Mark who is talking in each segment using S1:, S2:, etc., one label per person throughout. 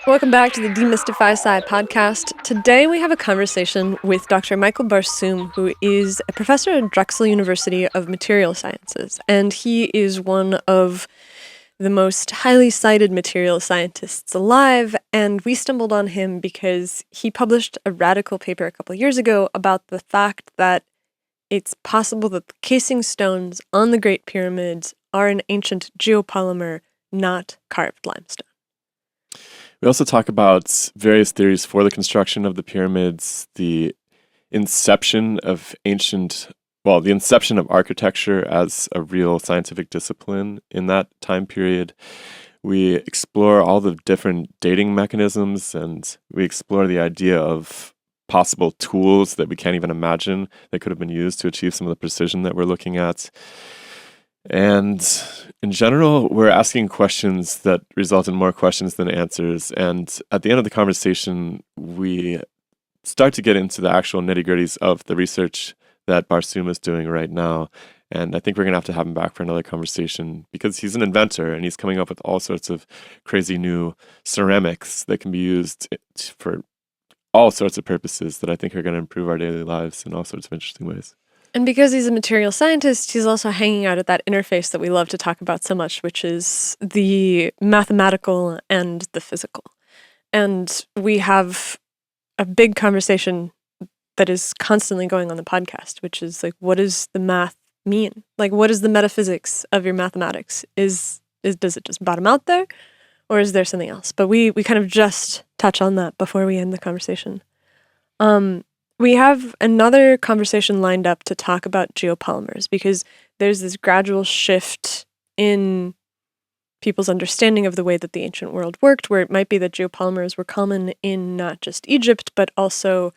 S1: Welcome back to the Demystify Sci podcast. Today we have a conversation with Dr. Michel Barsoum, who is a professor at Drexel University of Material Sciences, and he is one of the most highly cited material scientists alive, and we stumbled on him because he published a radical paper a couple of years ago about the fact that it's possible that the casing stones on the Great Pyramids are an ancient geopolymer, not carved limestone.
S2: We also talk about various theories for the construction of the pyramids, the inception of architecture as a real scientific discipline in that time period. We explore all the different dating mechanisms, and we explore the idea of possible tools that we can't even imagine that could have been used to achieve some of the precision that we're looking at. And in general, we're asking questions that result in more questions than answers. And at the end of the conversation, we start to get into the actual nitty-gritties of the research that Barsoum is doing right now. And I think we're going to have him back for another conversation because he's an inventor and he's coming up with all sorts of crazy new ceramics that can be used for all sorts of purposes that I think are going to improve our daily lives in all sorts of interesting ways.
S1: And because he's a material scientist, he's also hanging out at that interface that we love to talk about so much, which is the mathematical and the physical. And we have a big conversation that is constantly going on the podcast, which is like, what does the math mean? Like, what is the metaphysics of your mathematics? Does it just bottom out there, or is there something else? But we kind of just touch on that before we end the conversation. We have another conversation lined up to talk about geopolymers because there's this gradual shift in people's understanding of the way that the ancient world worked, where it might be that geopolymers were common in not just Egypt, but also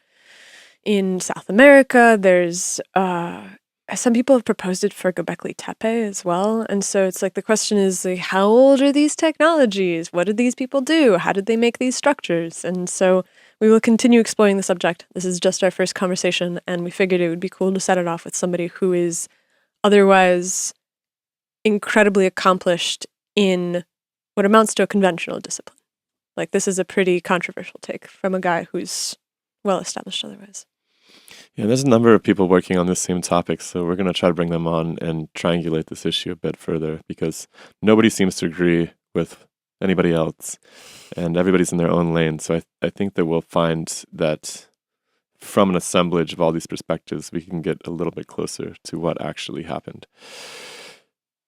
S1: in South America. There's some people have proposed it for Göbekli Tepe as well. And so it's like the question is, like, how old are these technologies? What did these people do? How did they make these structures? And so we will continue exploring the subject. This is just our first conversation, and we figured it would be cool to set it off with somebody who is otherwise incredibly accomplished in what amounts to a conventional discipline. Like, this is a pretty controversial take from a guy who's well established otherwise.
S2: Yeah, there's a number of people working on this same topic, so we're going to try to bring them on and triangulate this issue a bit further because nobody seems to agree with anybody else, and everybody's in their own lane. So I think that we'll find that from an assemblage of all these perspectives, we can get a little bit closer to what actually happened.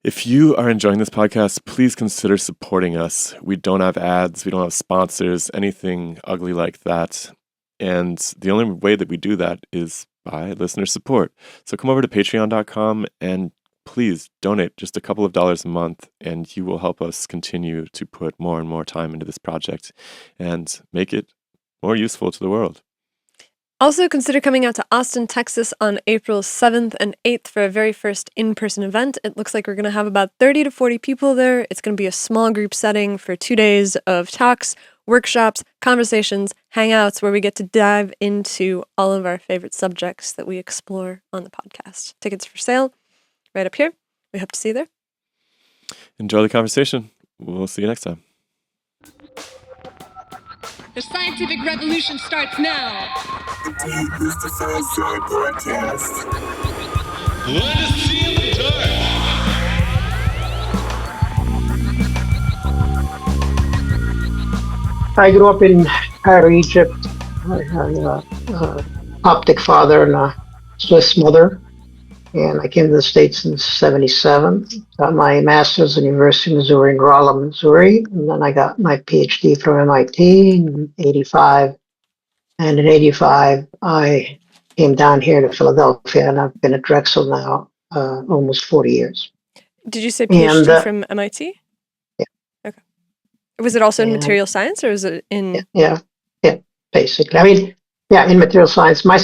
S2: If you are enjoying this podcast, please consider supporting us. We don't have ads, we don't have sponsors, anything ugly like that. And the only way that we do that is by listener support. So come over to patreon.com and please donate just a couple of dollars a month, and you will help us continue to put more and more time into this project and make it more useful to the world.
S1: Also, consider coming out to Austin, Texas on April 7th and 8th for a very first in-person event. It looks like we're going to have about 30 to 40 people there. It's going to be a small group setting for 2 days of talks, workshops, conversations, hangouts, where we get to dive into all of our favorite subjects that we explore on the podcast. Tickets for sale right up here. We hope to see you there.
S2: Enjoy the conversation. We'll see you next time.
S3: The scientific revolution starts now.
S4: The Demystify Sci podcast.
S5: Let us see in the dark.
S6: I grew up in Cairo, Egypt. I had an Coptic father and a Swiss mother. And I came to the States in 1977. Got my master's at the University of Missouri in Rolla, Missouri. And then I got my PhD from MIT in 1985. And in 1985, I came down here to Philadelphia, and I've been at Drexel now almost 40 years.
S1: Did you say PhD from MIT?
S6: Yeah.
S1: Okay. Was it also in material science, or is it in...
S6: Yeah, basically. I mean, in material science. My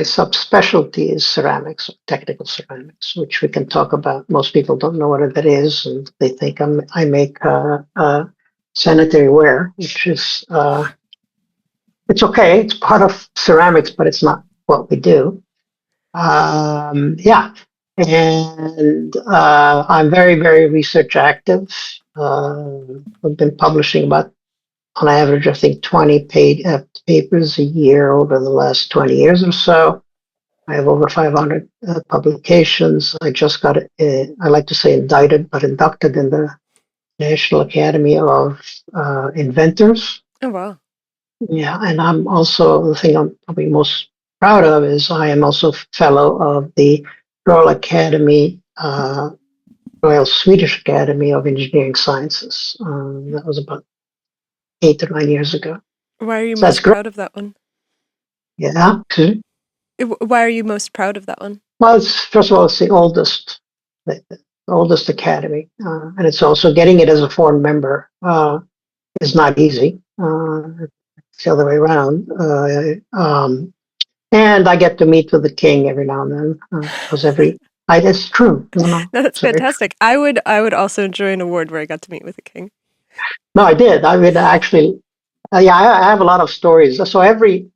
S6: subspecialty is ceramics, technical ceramics, which we can talk about. Most people don't know what that is, and they think I make sanitary ware, which is it's okay. It's part of ceramics, but it's not what we do. And I'm very, very research active. I've been publishing about on average, I think 20 paid papers a year over the last 20 years or so. I have over 500 publications. I just got, I like to say indicted, but inducted in the National Academy of Inventors.
S1: Oh, wow.
S6: Yeah, and I'm also, the thing I'm probably most proud of is I am also fellow of the Royal Academy, Royal Swedish Academy of Engineering Sciences. That was about 8 or 9 years ago.
S1: Why are you
S6: So that's
S1: most
S6: great.
S1: proud of that one?
S6: Yeah.
S1: Why are you most proud of that one?
S6: Well, first of all, it's the oldest academy, and it's also getting it as a foreign member is not easy. It's the other way around. And I get to meet with the king every now and then because it's true.
S1: No, that's
S6: Sorry.
S1: fantastic. I would also enjoy an award where I got to meet with the king.
S6: No, I did. I mean, actually, yeah, I have a lot of stories. So every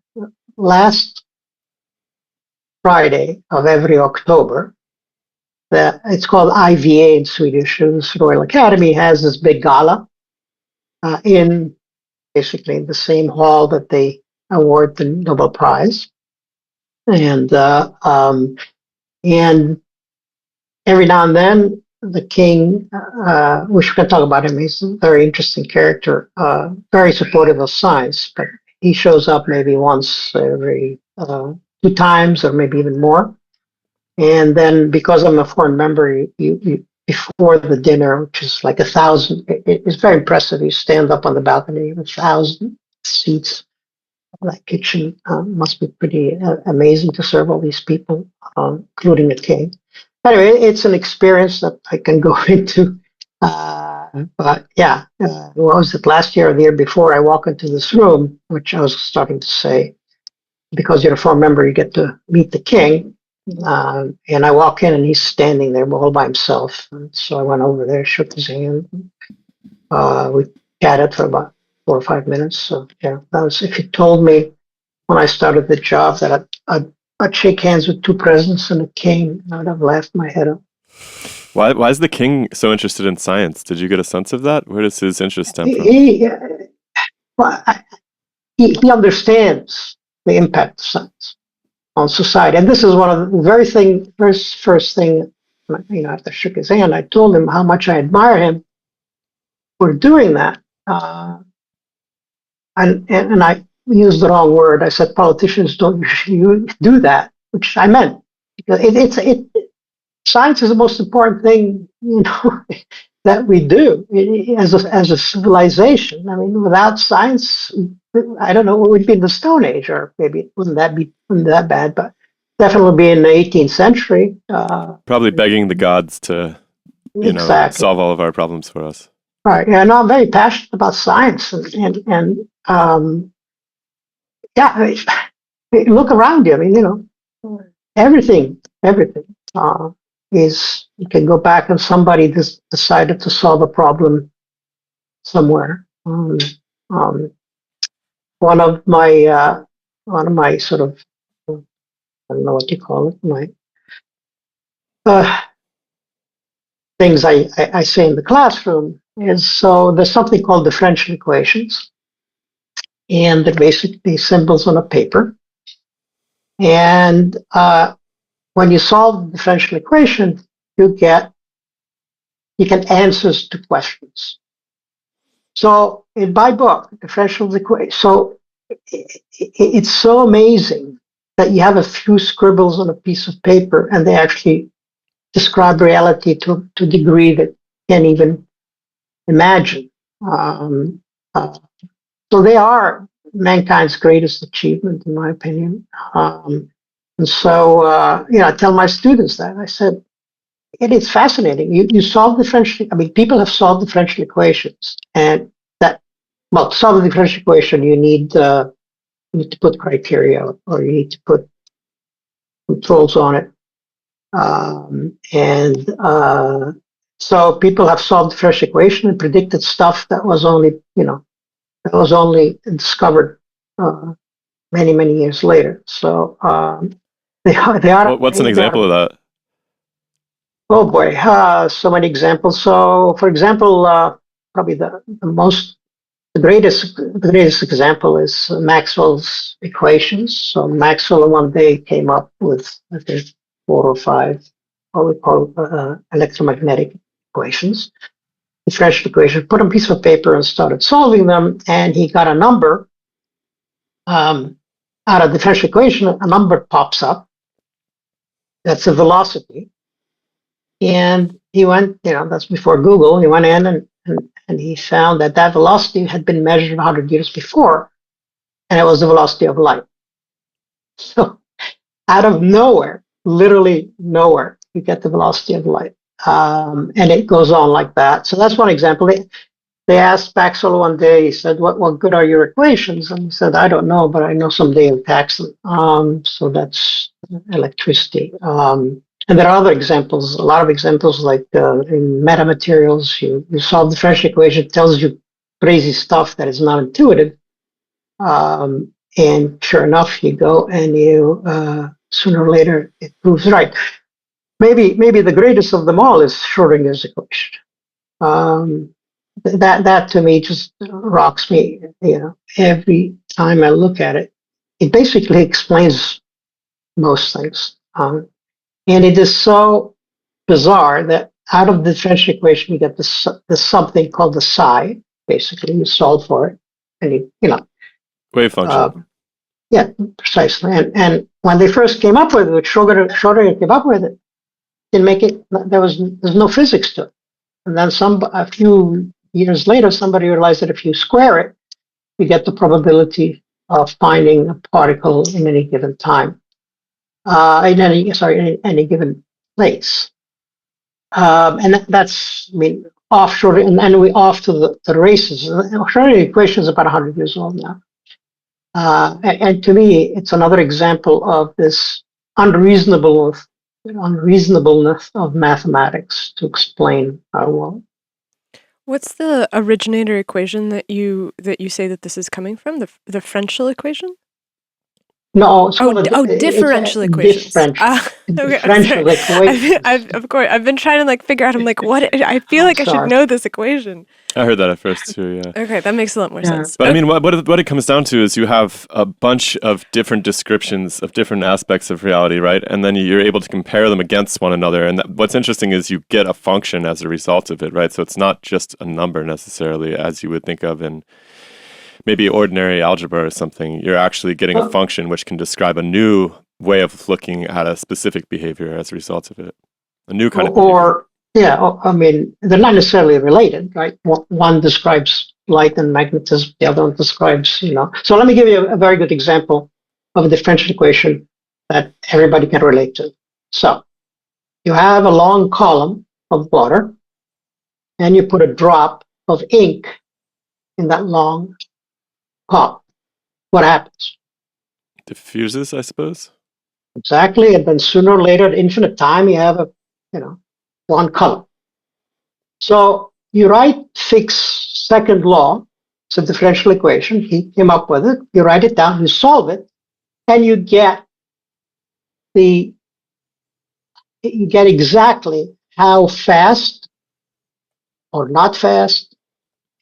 S6: last Friday of every October, it's called IVA in Swedish. The Royal Academy has this big gala in basically the same hall that they award the Nobel Prize, and every now and then the king, which we can talk about him, he's a very interesting character, very supportive of science, but he shows up maybe once every 2 times or maybe even more. And then because I'm a foreign member, before the dinner, which is like 1,000, it's very impressive. You stand up on the balcony, 1,000 seats. That kitchen must be pretty amazing to serve all these people, including the king. Anyway, it's an experience that I can go into. But yeah, what was it, last year or the year before? I walk into this room, which I was starting to say, because you're a foreign member, you get to meet the king. And I walk in and he's standing there all by himself. And so I went over there, shook his hand. We chatted for about 4 or 5 minutes. So yeah, that was, if you told me when I started the job that I'd shake hands with 2 presidents and a king, I'd have laughed my head off.
S2: Why is the king so interested in science? Did you get a sense of that? Where does his interest stem from?
S6: He understands the impact of science on society. And this is one of the first thing, after I shook his hand, I told him how much I admire him for doing that. And I used the wrong word. I said politicians don't usually do that, which I meant. Because science is the most important thing, that we do as a civilization. I mean, without science, I don't know, we'd be in the Stone Age, or maybe it wouldn't that bad, but definitely be in the 18th century.
S2: Probably begging the gods to,
S6: exactly.
S2: solve all of our problems for us.
S6: Right. Yeah, no, I'm very passionate about science, and yeah, look around you. I mean, everything is, you can go back and somebody just decided to solve a problem somewhere. One of my sort of, I don't know what you call it, my things I say in the classroom is, so there's something called differential equations, and they're basically symbols on a paper. And when you solve the differential equation, you get answers to questions. So in my book, differential equation, so it's so amazing that you have a few scribbles on a piece of paper and they actually describe reality to a degree that you can't even imagine. So they are mankind's greatest achievement, in my opinion. And so, I tell my students that. I said, it's fascinating. You solve differential, I mean, people have solved differential equations, and to solve the differential equation, you need to put criteria, or you need to put controls on it. So people have solved the differential equation and predicted stuff that was only discovered many, many years later. So they are.
S2: What's an example of that?
S6: Oh boy, so many examples. So, for example, probably the most the greatest example is Maxwell's equations. So Maxwell one day came up with, I think, 4 or 5 what we call electromagnetic equations, differential equation, put on a piece of paper and started solving them, and he got a number out of the differential equation. A number pops up. That's a velocity, and he went, that's before Google. He went in and he found that that velocity had been measured 100 years before, and it was the velocity of light. So out of nowhere, literally nowhere, you get the velocity of light. And it goes on like that. So that's one example. They asked Maxwell one day, he said, what good are your equations? And he said, I don't know, but I know someday you'll tax them. So that's electricity. And there are other examples, a lot of examples, like in metamaterials, you solve the differential equation, it tells you crazy stuff that is not intuitive. And sure enough, you go and you, sooner or later, it proves right. Maybe the greatest of them all is Schrodinger's equation. That to me just rocks me. Every time I look at it, it basically explains most things. And it is so bizarre that out of the differential equation, you get this something called the psi. Basically, you solve for it, and
S2: Wave function.
S6: Yeah, precisely. And when they first came up with it, Schrodinger came up with it, didn't make it. There's no physics to it. And then a few years later, somebody realized that if you square it, you get the probability of finding a particle in any given time, in any given place. And that's, offshore, and then we off to the races. Schrodinger equation is about 100 years old now. And to me, it's another example of this unreasonableness of mathematics to explain our world.
S1: What's the originator equation that you say that this is coming from? The differential equation?
S6: No.
S1: Differential equations.
S6: Differential equations.
S1: Of course, I've been trying to figure out. I'm like, what? I feel like I should know this equation.
S2: I heard that at first too, yeah.
S1: Okay, that makes a lot more sense.
S2: But what it comes down to is you have a bunch of different descriptions of different aspects of reality, right? And then you're able to compare them against one another. And what's interesting is you get a function as a result of it, right? So it's not just a number necessarily, as you would think of in maybe ordinary algebra or something. You're actually getting a function which can describe a new way of looking at a specific behavior as a result of it. A new kind of behavior.
S6: They're not necessarily related, right? One describes light and magnetism, the other one describes, So let me give you a very good example of a differential equation that everybody can relate to. So you have a long column of water, and you put a drop of ink in that long column. What happens?
S2: Diffuses, I suppose.
S6: Exactly, and then sooner or later, at infinite time, you have one color. So you write Fick's second law. It's a differential equation. He came up with it. You write it down, you solve it, and you get exactly how fast or not fast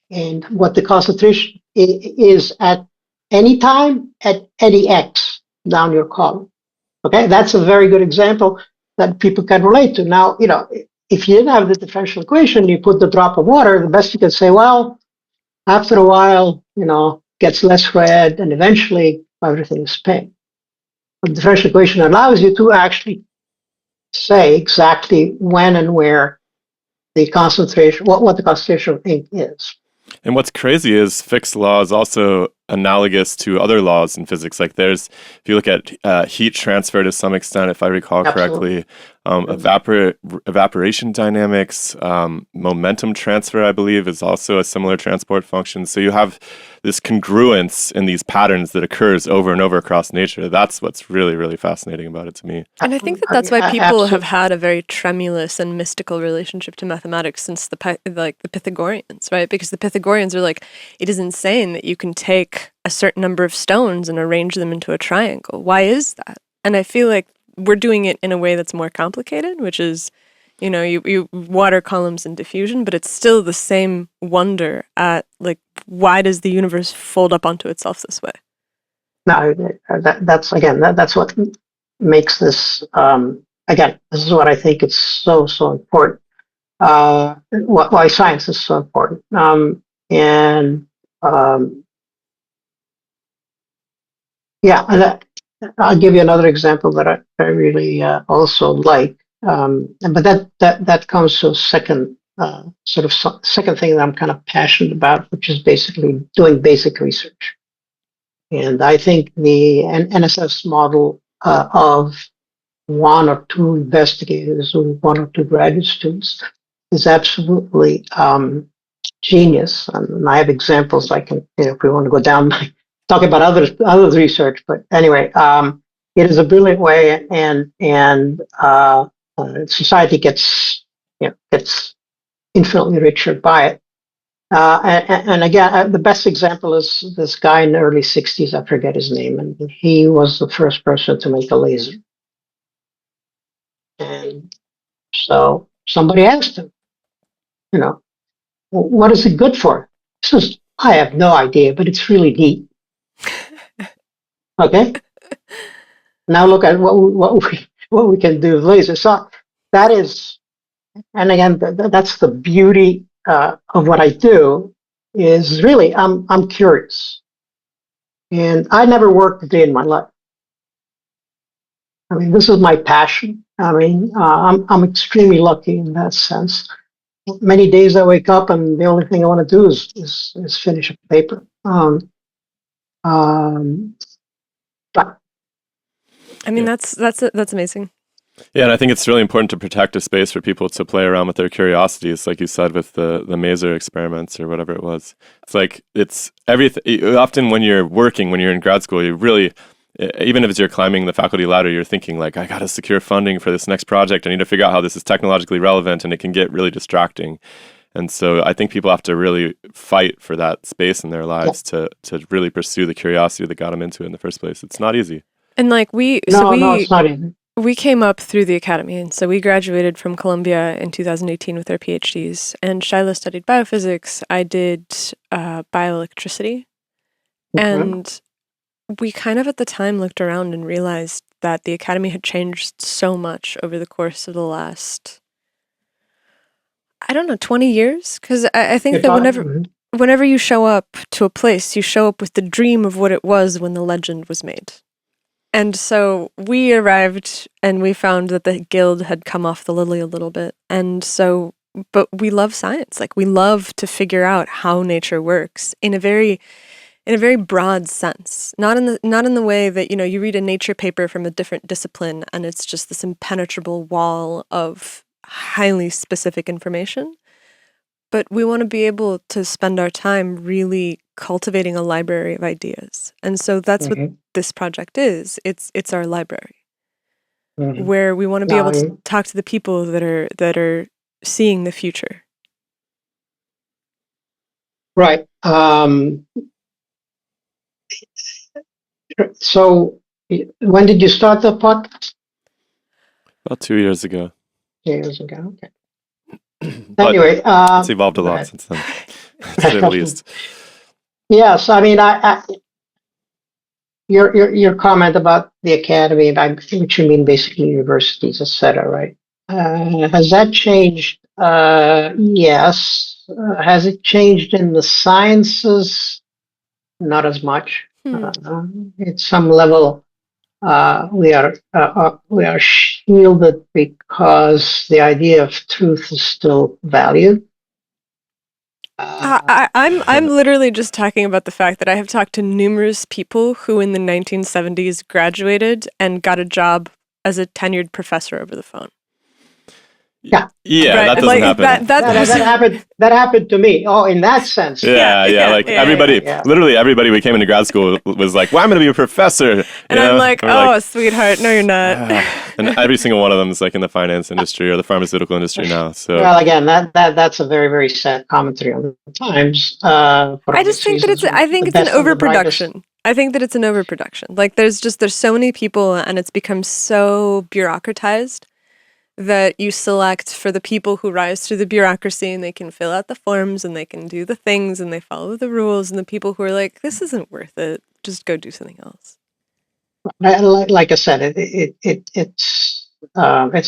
S6: and what the concentration is at any time at any x down your column. Okay, that's a very good example that people can relate to. Now, if you didn't have the differential equation, you put the drop of water, the best you can say, well, after a while, gets less red, and eventually everything is pink. But the differential equation allows you to actually say exactly when and where the concentration, what the concentration of ink is.
S2: And what's crazy is Fick's law is also analogous to other laws in physics. Like if you look at heat transfer to some extent, if I recall correctly, evaporation dynamics, momentum transfer, I believe, is also a similar transport function. So you have this congruence in these patterns that occurs over and over across nature. That's what's really, really fascinating about it to me.
S1: And I think that's why people have had a very tremulous and mystical relationship to mathematics since the Pythagoreans, right? Because the Pythagoreans are like, it is insane that you can take a certain number of stones and arrange them into a triangle. Why is that? And I feel like we're doing it in a way that's more complicated, which is, you water columns and diffusion, but it's still the same wonder at why does the universe fold up onto itself this way?
S6: No, that's what makes this. Again, this is what I think is so important. Why science is so important. And yeah, I'll give you another example that I really also like. But that comes to a second second thing that I'm kind of passionate about, which is basically doing basic research. And I think the NSS model of one or two investigators or one or two graduate students is absolutely genius. And I have examples I can, if we want to go down, talk about other research. But anyway, it is a brilliant way, and society gets infinitely richer by it. And again, the best example is this guy in the early 60s, I forget his name, and he was the first person to make a laser. And so somebody asked him, what is it good for? He says, I have no idea, but it's really neat. Okay? Now look at what we can do with lasers. So that is, and again, that's the beauty of what I do, is really I'm curious, and I never worked a day in my life. I mean, this is my passion. I mean, I'm extremely lucky in that sense. Many days I wake up and the only thing I want to do is finish a paper. But
S1: I mean, that's amazing.
S2: Yeah, and I think it's really important to protect a space for people to play around with their curiosities, like you said with the maser experiments or whatever it was. It's like it's everything. Often when you're working, when you're in grad school, you really, even if you're climbing the faculty ladder, you're thinking like, I got to secure funding for this next project. I need to figure out how this is technologically relevant, and it can get really distracting. And so I think people have to really fight for that space in their lives to really pursue the curiosity that got them into it in the first place. It's not easy.
S1: And like
S6: no, it's not easy.
S1: We came up through the academy, and so we graduated from Columbia in 2018 with our PhDs. And Shiloh studied biophysics. I did bioelectricity.
S6: Mm-hmm.
S1: And we kind of at the time looked around and realized that the academy had changed so much over the course of the last, 20 years? Because I think that whenever you show up to a place, you show up with the dream of what it was when the legend was made. And so we arrived and we found that the guild had come off the lily a little bit. And so, but we love science. Like, we love to figure out how nature works in a very broad sense. Not in the way that, you read a nature paper from a different discipline and it's just this impenetrable wall of highly specific information. But we want to be able to spend our time really cultivating a library of ideas. And so that's what this project is. It's our library, where we want to be able to talk to the people that are seeing the future.
S6: Right. So when did you start the podcast?
S2: About 2 years ago.
S6: 2 years ago. Okay. Anyway,
S2: it's evolved a lot since then, to say the least.
S6: Yes, I mean, your comment about the academy, which you mean basically universities, etc., right? Has that changed? Yes. Has it changed in the sciences? Not as much. At some level, we are shielded because the idea of truth is still valued.
S1: I'm literally just talking about the fact that I have talked to numerous people who in the 1970s graduated and got a job as a tenured professor over the phone.
S6: Yeah,
S2: right. That doesn't happen.
S6: That happened to me. Oh, in that sense.
S2: Literally everybody we came into grad school was like, well, I'm going to be a professor.
S1: And I'm like, sweetheart, no, you're not.
S2: And every single one of them is like in the finance industry or the pharmaceutical industry now. So
S6: well, again, that's a very, very sad commentary on the times.
S1: I just think that it's an overproduction. I think that it's an overproduction. Like there's so many people and it's become so bureaucratized that you select for the people who rise through the bureaucracy, and they can fill out the forms and they can do the things and they follow the rules, and the people who are like, this isn't worth it, just go do something else.
S6: Like I said, it's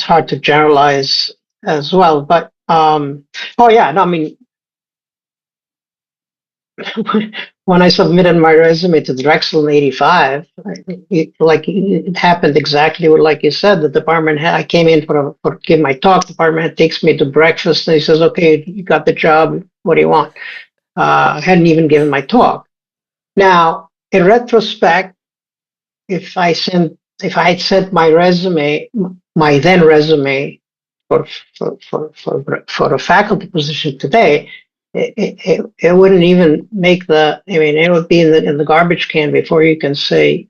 S6: hard to generalize as well. But oh yeah, no, I mean, when I submitted my resume to Drexel in '85, it happened exactly like you said. The department head, I came in for give my talk. The department head takes me to breakfast and he says, "Okay, you got the job. What do you want?" I hadn't even given my talk. Now, in retrospect, if I had sent my resume, my then resume for a faculty position today, it wouldn't even make the. I mean, it would be in the garbage can before you can say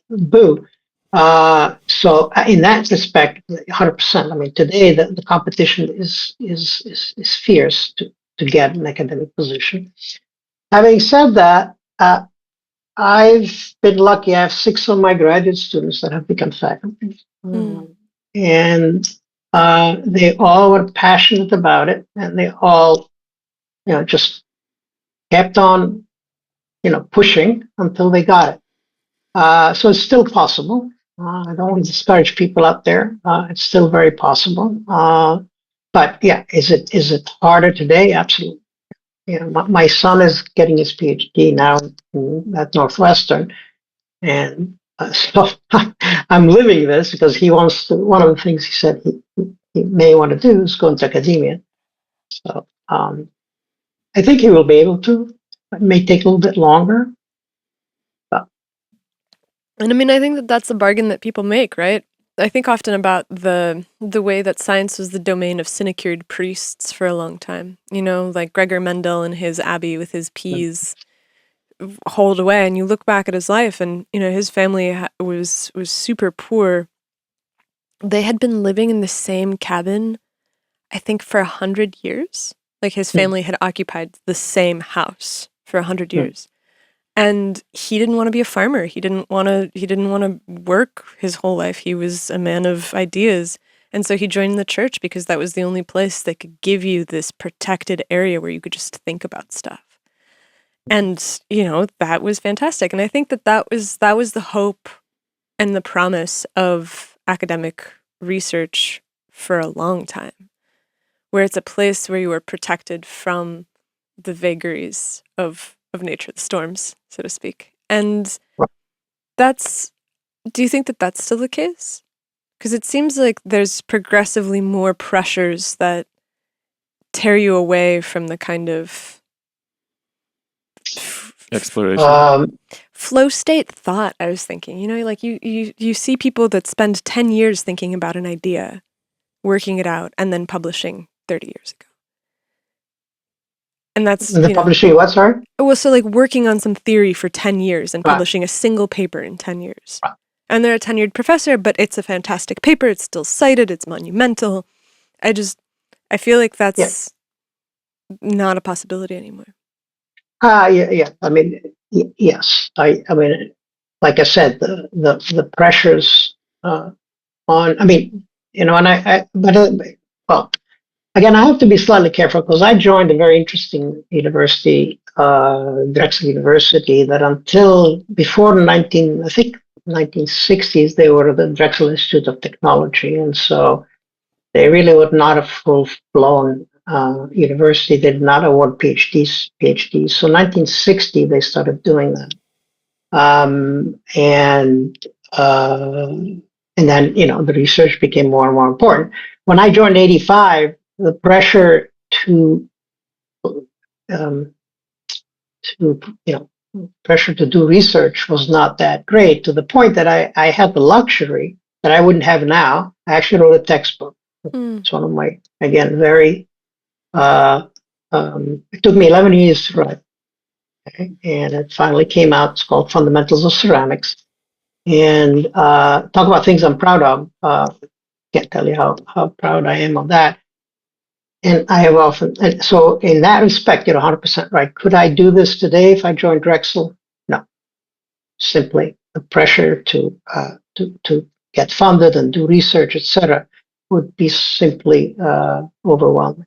S6: boo. So in that respect, 100%. I mean, today the competition is fierce to get an academic position. Having said that, I've been lucky. I have 6 of my graduate students that have become faculty, and they all were passionate about it, and they all, just kept on, pushing until they got it. So it's still possible. I don't want to discourage people out there. It's still very possible. But yeah, is it harder today? Absolutely. My son is getting his PhD now at Northwestern, and so I'm living this because he wants to. One of the things he said he may want to do is go into academia. So I think he will be able to. It may take a little bit longer.
S1: And I mean, I think that that's the bargain that people make, right? I think often about the way that science was the domain of sinecured priests for a long time. Like Gregor Mendel and his abbey with his peas hauled away, and you look back at his life, and his family was super poor. They had been living in the same cabin, I think, for 100 years. Like his family had occupied the same house for 100 years. And he didn't want to be a farmer. He didn't want to work his whole life. He was a man of ideas. And so he joined the church because that was the only place that could give you this protected area where you could just think about stuff. And, that was fantastic. And I think that was the hope and the promise of academic research for a long time, where it's a place where you are protected from the vagaries of nature, the storms, so to speak. And do you think that that's still the case? Because it seems like there's progressively more pressures that tear you away from the kind of
S2: exploration.
S1: Flow state thought, I was thinking. Like you see people that spend 10 years thinking about an idea, working it out, and then publishing 30 years ago. And that's
S6: publishing what, sorry?
S1: Well, so like working on some theory for 10 years and publishing a single paper in 10 years.
S6: Right.
S1: And they're a tenured professor, but it's a fantastic paper. It's still cited. It's monumental. I feel like that's not a possibility anymore.
S6: Yeah. I mean, yes. I mean, like I said, the pressures on. I mean, well, again, I have to be slightly careful because I joined a very interesting university, Drexel University, that until before the 1960s, they were the Drexel Institute of Technology, and so they really were not a full-blown university. They did not award PhDs. So 1960, they started doing that, and then the research became more and more important. When I joined in '85, the pressure to do research was not that great, to the point that I had the luxury that I wouldn't have now. I actually wrote a textbook. It's one of my, again, very it took me 11 years to write, and it finally came out. It's called Fundamentals of Ceramics, and talk about things I'm proud of. Can't tell you how proud I am of that. And I have often, and so in that respect, you're 100% right. Could I do this today if I joined Drexel? No. Simply the pressure to get funded and do research, etc., would be simply overwhelming.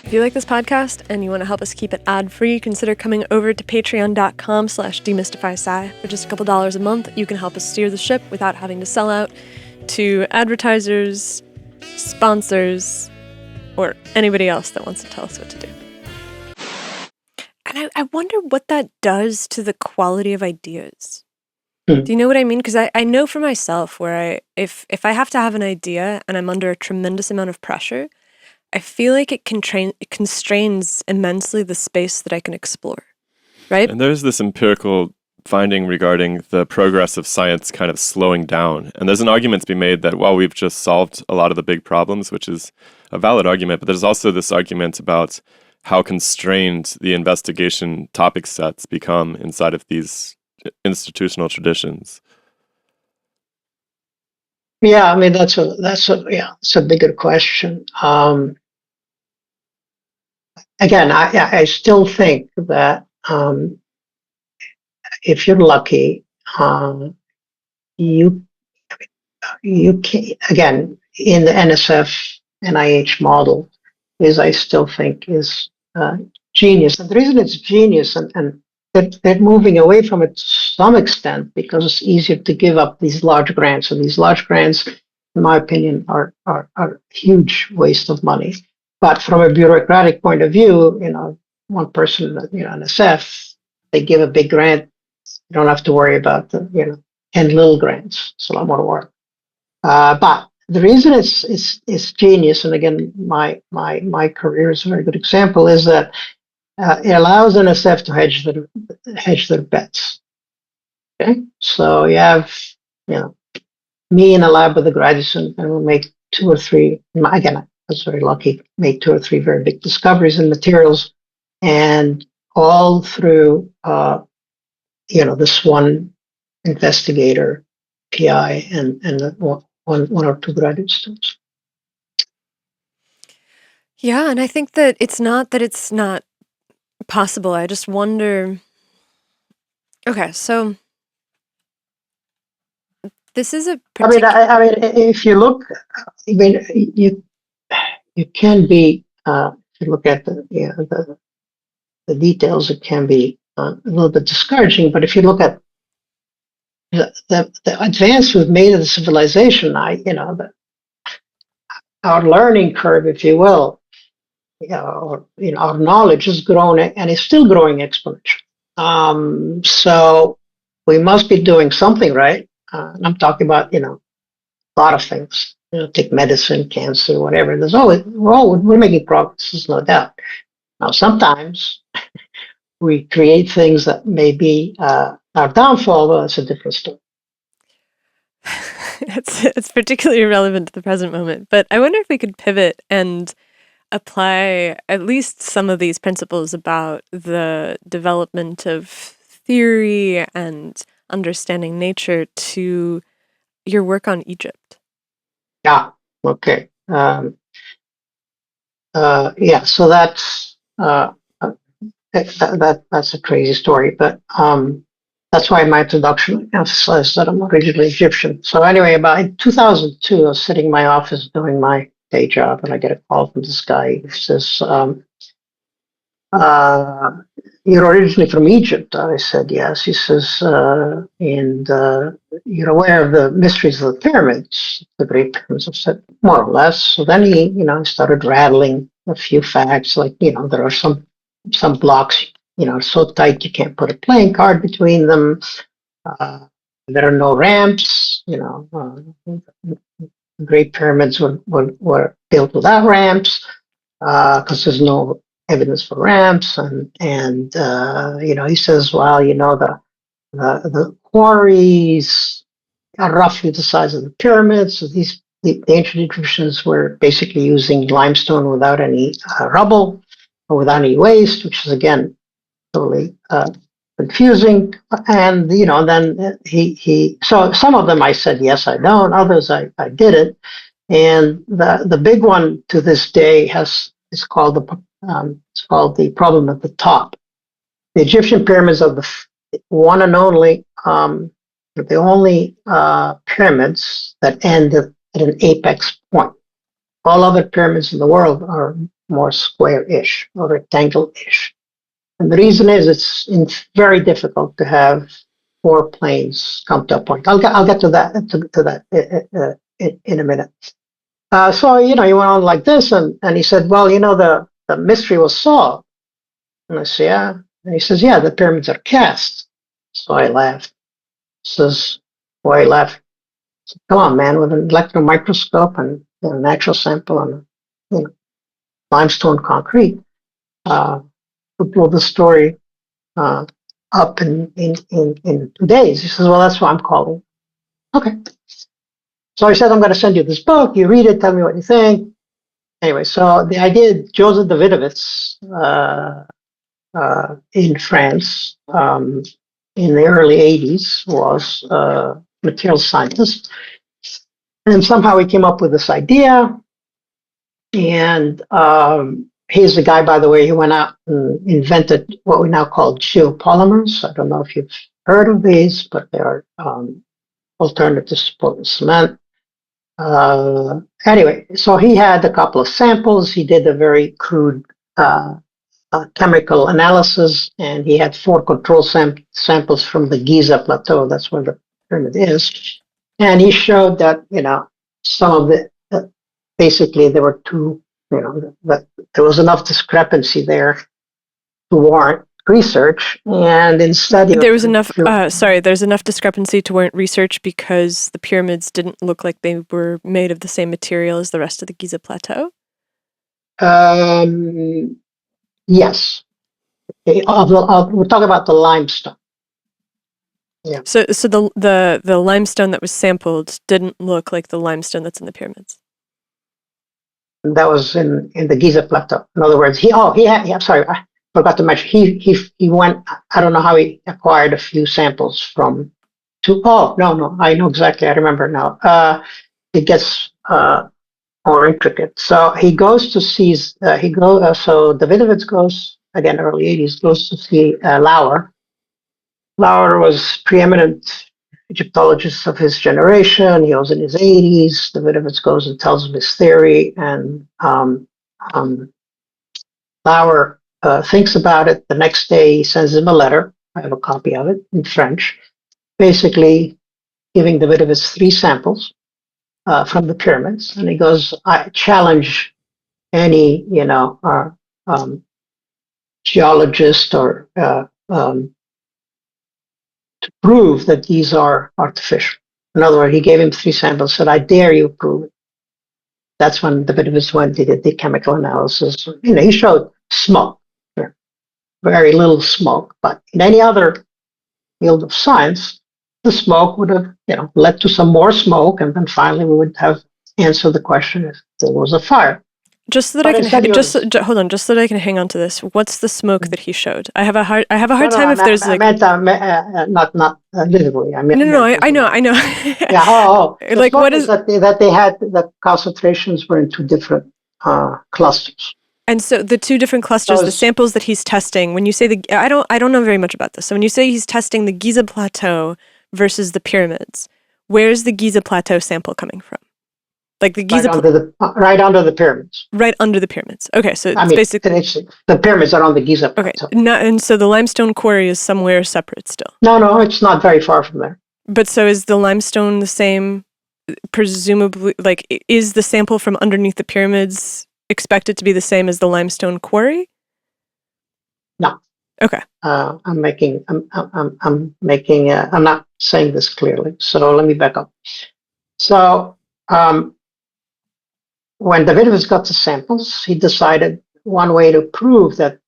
S1: If you like this podcast and you want to help us keep it ad-free, consider coming over to patreon.com/demystifysci. For just a couple dollars a month, you can help us steer the ship without having to sell out to advertisers, sponsors, or anybody else that wants to tell us what to do. And I wonder what that does to the quality of ideas. Do you know what I mean? Because I know for myself where if I have to have an idea and I'm under a tremendous amount of pressure, I feel like it constrains immensely the space that I can explore, right?
S2: And there's this empirical finding regarding the progress of science kind of slowing down. And there's an argument to be made that, well, we've just solved a lot of the big problems, which is a valid argument, but there's also this argument about how constrained the investigation topic sets become inside of these institutional traditions.
S6: Yeah, I mean that's a bigger question. Again, I still think that if you're lucky, you can, again, in the NSF NIH model, I still think is genius. And the reason it's genius, and they're moving away from it to some extent because it's easier to give up these large grants. And these large grants, in my opinion, are a huge waste of money. But from a bureaucratic point of view, one person, NSF, they give a big grant. You don't have to worry about the 10 little grants. It's a lot more work. But the reason it's genius, and again, my career is a very good example, is that it allows NSF to hedge their bets. Okay, so you have me in a lab with a graduate student, and we'll make 2 or 3. Again, I was very lucky, make 2 or 3 very big discoveries in materials, and all through this one investigator, PI, and one or 2 graduate students.
S1: Yeah, and I think that it's not possible. I just wonder. Okay, so this is a particular.
S6: I mean, if you look, you can be. If you look at the details, it can be a little bit discouraging. But if you look at the advance we've made of the civilization, our learning curve, if you will, our knowledge has grown and is still growing exponentially. So we must be doing something right. And I'm talking about a lot of things. Take medicine, cancer, whatever. We're making progress. There's no doubt. Now sometimes we create things that may be our downfall, but that's a different story.
S1: It's particularly relevant to the present moment. But I wonder if we could pivot and apply at least some of these principles about the development of theory and understanding nature to your work on Egypt.
S6: Yeah. Okay. So that's that's a crazy story, but that's why in my introduction emphasized that I'm originally Egyptian. So anyway, about 2002, I was sitting in my office doing my day job, and I get a call from this guy who says, "You're originally from Egypt?" I said, "Yes." He says, "And you're aware of the mysteries of the pyramids, the Great Pyramids?" I said, "More or less." So then he, started rattling a few facts, like there are some blocks, so tight you can't put a playing card between them. There are no ramps. Great Pyramids were built without ramps because there's no evidence for ramps, and he says, well, the quarries are roughly the size of the pyramids. So the ancient Egyptians were basically using limestone without any rubble or without any waste, which is again totally confusing. And then he so some of them I said yes, I don't. Others I didn't. And the big one to this day is called the problem at the top. The Egyptian pyramids are the one and only pyramids that end at an apex point. All other pyramids in the world are more square-ish or rectangle-ish. And the reason is very difficult to have 4 planes come to a point. I'll get to that in a minute. So he went on like this, and he said, well, the mystery was solved. And I said, yeah. And he says, yeah, the pyramids are cast. So I laughed. He says, why laugh? I said, come on, man, with an electron microscope and a natural sample and limestone concrete, to blow the story up in 2 days. He says, well, that's what I'm calling. Okay. So I said, I'm going to send you this book. You read it. Tell me what you think. Anyway, so the idea, Joseph Davidovits in France in the early 80s was a material scientist. And somehow he came up with this idea. And he's the guy, by the way, who went out and invented what we now call geopolymers. I don't know if you've heard of these, but they are alternatives to Portland cement. Anyway, so he had a couple of samples. He did a very crude chemical analysis, and he had 4 control samples from the Giza plateau. That's where the pyramid is. And he showed that, some of the, basically there were 2, that there was enough discrepancy there to warrant research. And instead,
S1: there's enough discrepancy to warrant research because the pyramids didn't look like they were made of the same material as the rest of the Giza plateau.
S6: Yes. We'll talk about the limestone. Yeah.
S1: So the limestone that was sampled didn't look like the limestone that's in the pyramids.
S6: That was in the Giza plateau. In other words, I'm sorry, I forgot to mention, he went, I don't know how he acquired a few samples from no, I know exactly, I remember now. It gets more intricate. So he goes to see, so Davidovits goes, again, early 80s, goes to see Lauer. Lauer was preeminent Egyptologist of his generation. He was in his 80s. Davidovits goes and tells him his theory, and Lauer thinks about it. The next day, he sends him a letter. I have a copy of it in French, basically giving Davidovits 3 samples from the pyramids, and he goes, "I challenge any, geologist or to prove that these are artificial." In other words, he gave him 3 samples, said, "I dare you prove it." That's when Davidovits went, did the chemical analysis. He showed smoke, very little smoke, but in any other field of science, the smoke would have, led to some more smoke, and then finally we would have answered the question if there was a fire.
S1: Just so that hold on, just so that I can hang on to this. What's the smoke that he showed? I have a hard time if there's like.
S6: I meant not literally. I mean.
S1: No, I know.
S6: Yeah.
S1: Like what is
S6: that they had the concentrations were in 2 different clusters.
S1: And so the 2 different clusters, the samples that he's testing. When you say I don't know very much about this. So when you say he's testing the Giza plateau versus the pyramids, where's the Giza plateau sample coming from? Like the Giza
S6: right under the pyramids.
S1: Right under the pyramids. Okay, so it's basically
S6: the pyramids are on the Giza plateau.
S1: Okay, and so the limestone quarry is somewhere separate still.
S6: No, it's not very far from there.
S1: But so is the limestone the same? Presumably, like, is the sample from underneath the pyramids expected to be the same as the limestone quarry?
S6: No.
S1: Okay.
S6: I'm not saying this clearly. So let me back up. So. When Davidovits got the samples, he decided one way to prove that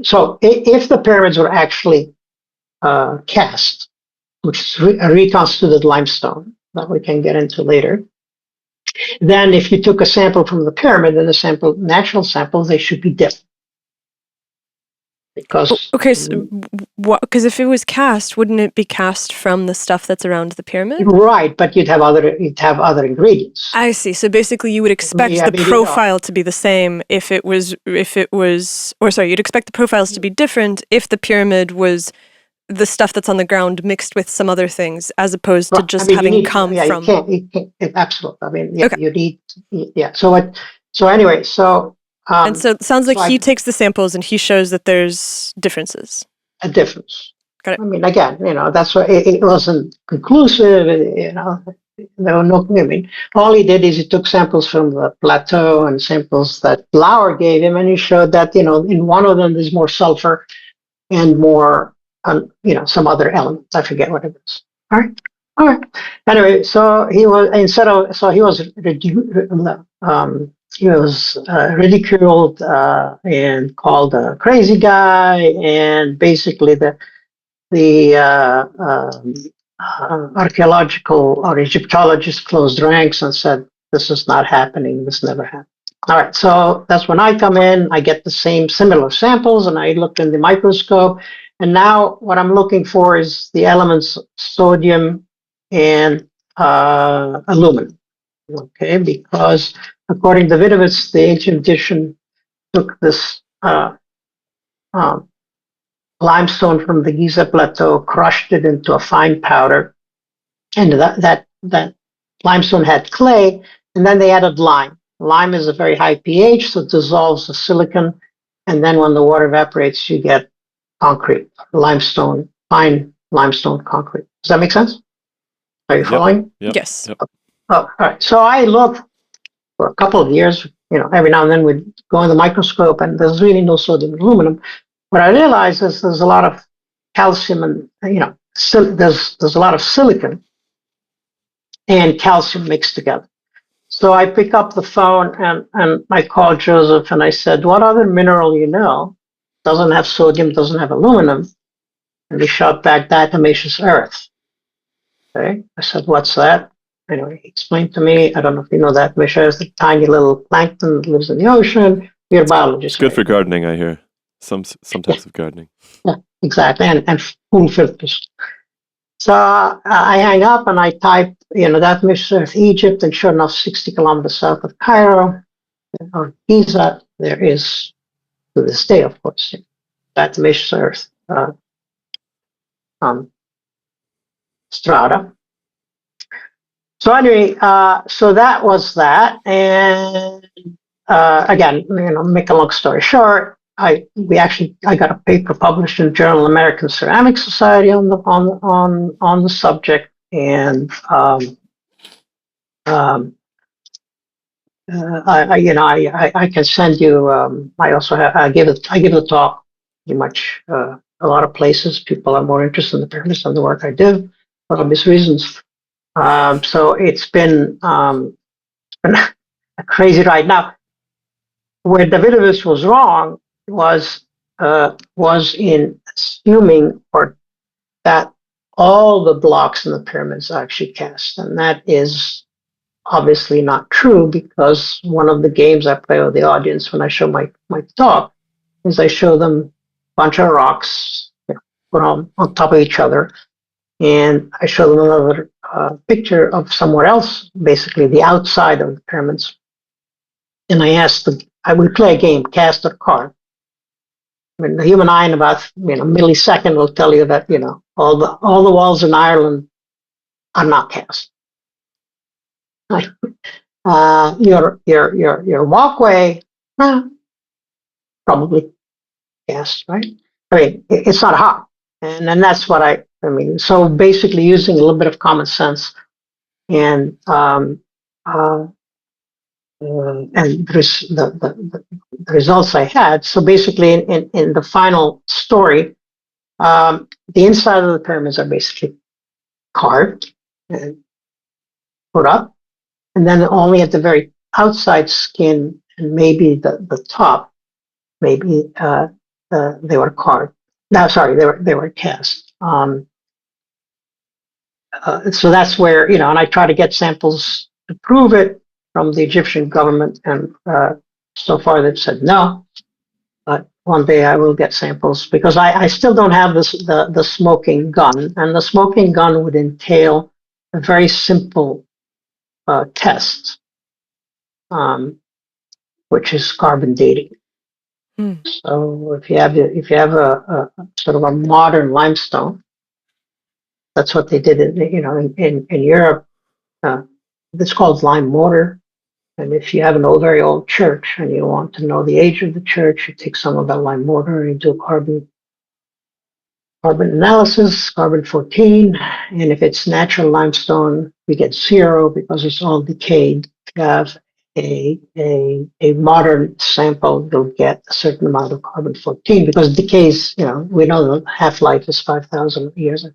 S6: so if the pyramids were actually cast, which is a reconstituted limestone that we can get into later, then if you took a sample from the pyramid and a natural sample, they should be different. Because
S1: because if it was cast, wouldn't it be cast from the stuff that's around the pyramid?
S6: Right, but you'd have other ingredients.
S1: I see. So basically, you would expect the profile to be the same if it was, you'd expect the profiles to be different if the pyramid was the stuff that's on the ground mixed with some other things, as opposed to
S6: Right.
S1: just
S6: I mean,
S1: having
S6: you need,
S1: come
S6: yeah,
S1: from.
S6: you can't, absolutely. I mean, yeah,
S1: Okay.
S6: you need, yeah. So anyway,
S1: And so it sounds like
S6: so
S1: he takes the samples and he shows that there's differences.
S6: a difference.
S1: Got it.
S6: I mean, again, that's why it wasn't conclusive. There were no. I mean, all he did is he took samples from the plateau and samples that Lauer gave him, and he showed that in one of them there's more sulfur and more, some other elements. I forget what it is. All right. Anyway, so he was ridiculed and called a crazy guy, and basically the archaeological or Egyptologists closed ranks and said, "This is not happening. This never happened." All right, so that's when I come in. I get the similar samples, and I look in the microscope. And now what I'm looking for is the elements sodium and aluminum. Okay, because according to Vidovitz, the ancient Egyptian took this limestone from the Giza plateau, crushed it into a fine powder, and that limestone had clay, and then they added lime. Lime is a very high pH, so it dissolves the silicon, and then when the water evaporates, you get concrete, limestone, fine limestone concrete. Does that make sense? Are you following?
S2: Yep.
S1: Yes.
S2: Yep.
S6: Oh, all right. So I looked for a couple of years, every now and then we'd go in the microscope, and there's really no sodium and aluminum. What I realized is there's a lot of calcium and, there's a lot of silicon and calcium mixed together. So I pick up the phone and I call Joseph and I said, "What other mineral doesn't have sodium, doesn't have aluminum?" And he shot back, diatomaceous earth. Okay. I said, "What's that?" Anyway, he explained to me, I don't know if you know that, Michel is the tiny little plankton that lives in the ocean. You're a biologist.
S2: It's good for gardening, I hear. Some types of gardening.
S6: Yeah, exactly. And pool filters. So I hang up and I type, that mixture of Egypt, and sure enough, 60 kilometers south of Cairo or Giza, there is, to this day, of course, that mixture earth strata. So anyway, so that was that. And again, make a long story short, I got a paper published in Journal American Ceramic Society on the subject, and I can send you. I also have I give a talk pretty much a lot of places. People are more interested in the pyramids than the work I do for obvious reasons. So it's been a crazy ride. Now, where Davidovich was wrong was in assuming that all the blocks in the pyramids are actually cast, and that is obviously not true, because one of the games I play with the audience when I show my talk is I show them a bunch of rocks put on top of each other, and I show them another picture of somewhere else, basically the outside of the pyramids, and I would play a game, cast or carve. I mean, the human eye in about a millisecond will tell you that all the walls in Ireland are not cast. Your walkway, probably cast, right? I mean, it's not hard, and that's what I mean. So basically, using a little bit of common sense and the results I had. So basically, in the final story, the inside of the pyramids are basically carved and put up, and then only at the very outside skin and maybe the top, maybe they were carved. No, sorry, they were cast. So that's where and I try to get samples to prove it from the Egyptian government, and so far they've said no. But one day I will get samples, because I still don't have the smoking gun, and the smoking gun would entail a very simple test, which is carbon dating. So if you have a sort of a modern limestone, that's what they did in Europe. It's called lime mortar. And if you have an very old church and you want to know the age of the church, you take some of that lime mortar and you do a carbon analysis, carbon 14. And if it's natural limestone, we get 0 because it's all decayed. If you have a modern sample, you'll get a certain amount of carbon 14 because decays, we know the half-life is 5,000 years.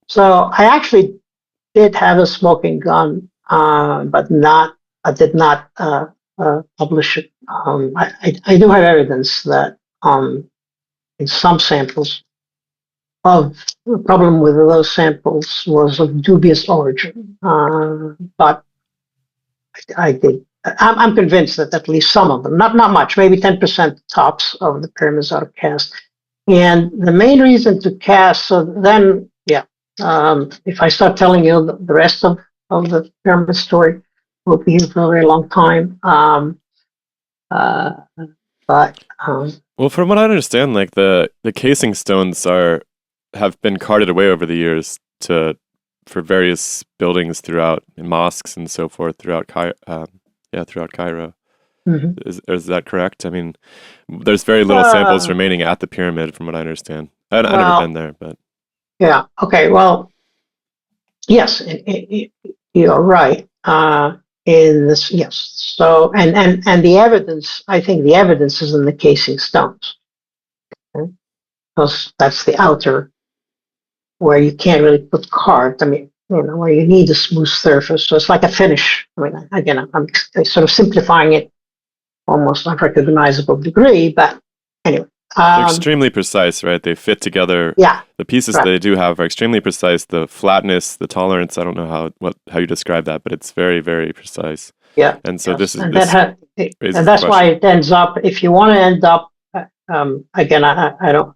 S6: So I actually did have a smoking gun, but I did not publish it. I do have evidence that in some samples, the problem with those samples was of dubious origin, but I'm convinced that at least some of them, not much, maybe 10% tops of the pyramids are cast. And the main reason to cast, so then, if I start telling you the rest of the pyramid story, we'll be here for a very long time.
S2: Well, from what I understand, like the casing stones have been carted away over the years for various buildings throughout mosques and so forth throughout Cairo.
S6: Mm-hmm.
S2: Is that correct? I mean, there's very little samples remaining at the pyramid, from what I understand. I've never been there, but
S6: yeah. Okay. Well, yes, you're right. In this, yes. So, and the evidence, I think the evidence is in the casing stones, okay? Because that's the outer where you can't really put carved. I mean, where you need a smooth surface. So it's like a finish. I mean, again, I'm sort of simplifying it almost unrecognizable degree, but anyway.
S2: They're extremely precise, right? They fit together.
S6: Yeah.
S2: The pieces
S6: right.
S2: they do have are extremely precise. The flatness, the tolerance, I don't know how you describe that, but it's very, very precise.
S6: Yeah.
S2: And so
S6: yes.
S2: and
S6: that's why it ends up, if you want to end up, again, I don't,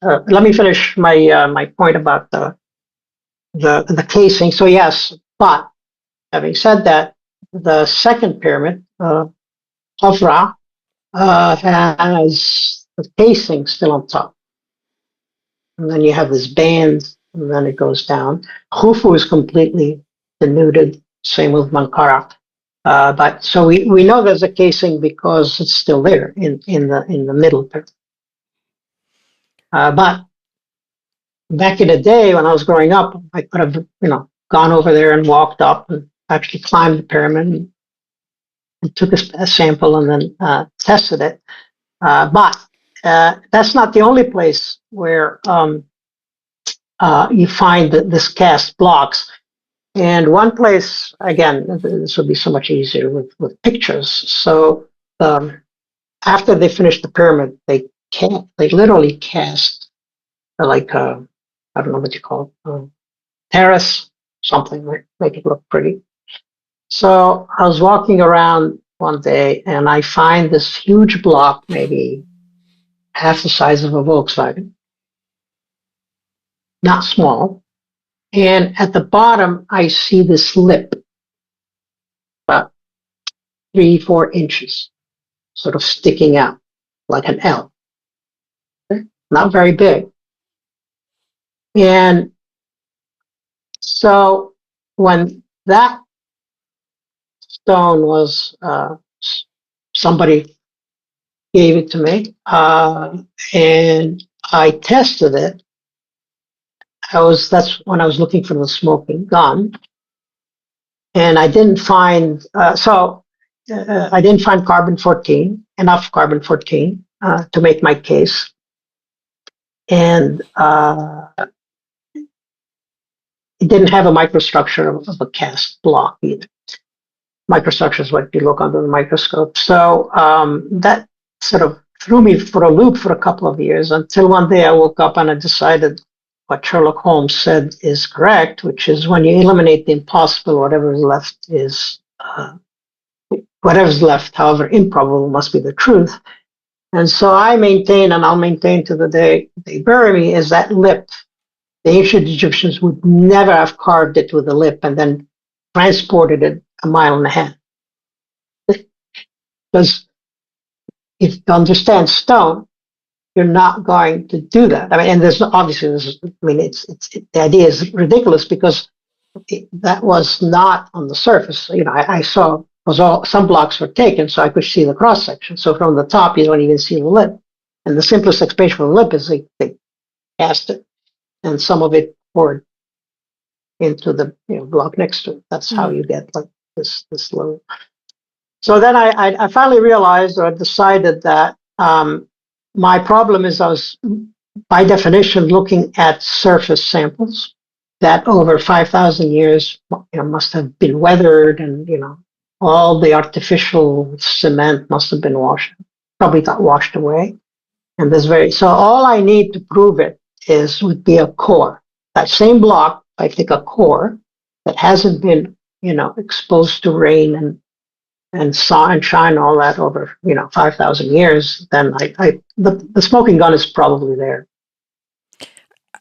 S6: let me finish my point about the casing. So yes, but having said that, the second pyramid, Khafra, has the casing still on top. And then you have this band, and then it goes down. Khufu is completely denuded, same with Mankara. But so we know there's a casing because it's still there in the middle. But back in the day when I was growing up, I could have gone over there and walked up and actually climbed the pyramid and took a sample and then tested it. But that's not the only place where you find this cast blocks. And one place, again, this would be so much easier with pictures. So after they finished the pyramid, they literally cast like I don't know what you call it, terrace, something like make it look pretty. So I was walking around one day and I find this huge block, maybe half the size of a Volkswagen, not small. And at the bottom, I see this lip, about 3-4 inches, sort of sticking out like an L. Okay? Not very big. And so when that stone was, somebody gave it to me, and I tested it. That's when I was looking for the smoking gun, and I didn't find I didn't find enough carbon 14 to make my case, and it didn't have a microstructure of a cast block either. Microstructure is what you look under the microscope. So that sort of threw me for a loop for a couple of years until one day I woke up and I decided what Sherlock Holmes said is correct, which is when you eliminate the impossible, whatever's left, however improbable, must be the truth. And so I maintain, and I'll maintain to the day they bury me, is that lip. The ancient Egyptians would never have carved it with a lip and then transported it a mile and a half. Because if you understand stone, you're not going to do that. I mean, and the idea is ridiculous because that was not on the surface. I saw some blocks were taken, so I could see the cross section. So from the top, you don't even see the lip. And the simplest explanation for the lip is they cast it, and some of it poured into the block next to it. That's how you get like this little. So then I finally realized, or decided that my problem is I was, by definition, looking at surface samples that over 5,000 years must have been weathered, and all the artificial cement must have been probably got washed away. And so all I need to prove it would be a core. That same block, I think a core that hasn't been exposed to rain and sun and shine, all that over 5,000 years, then the smoking gun is probably there.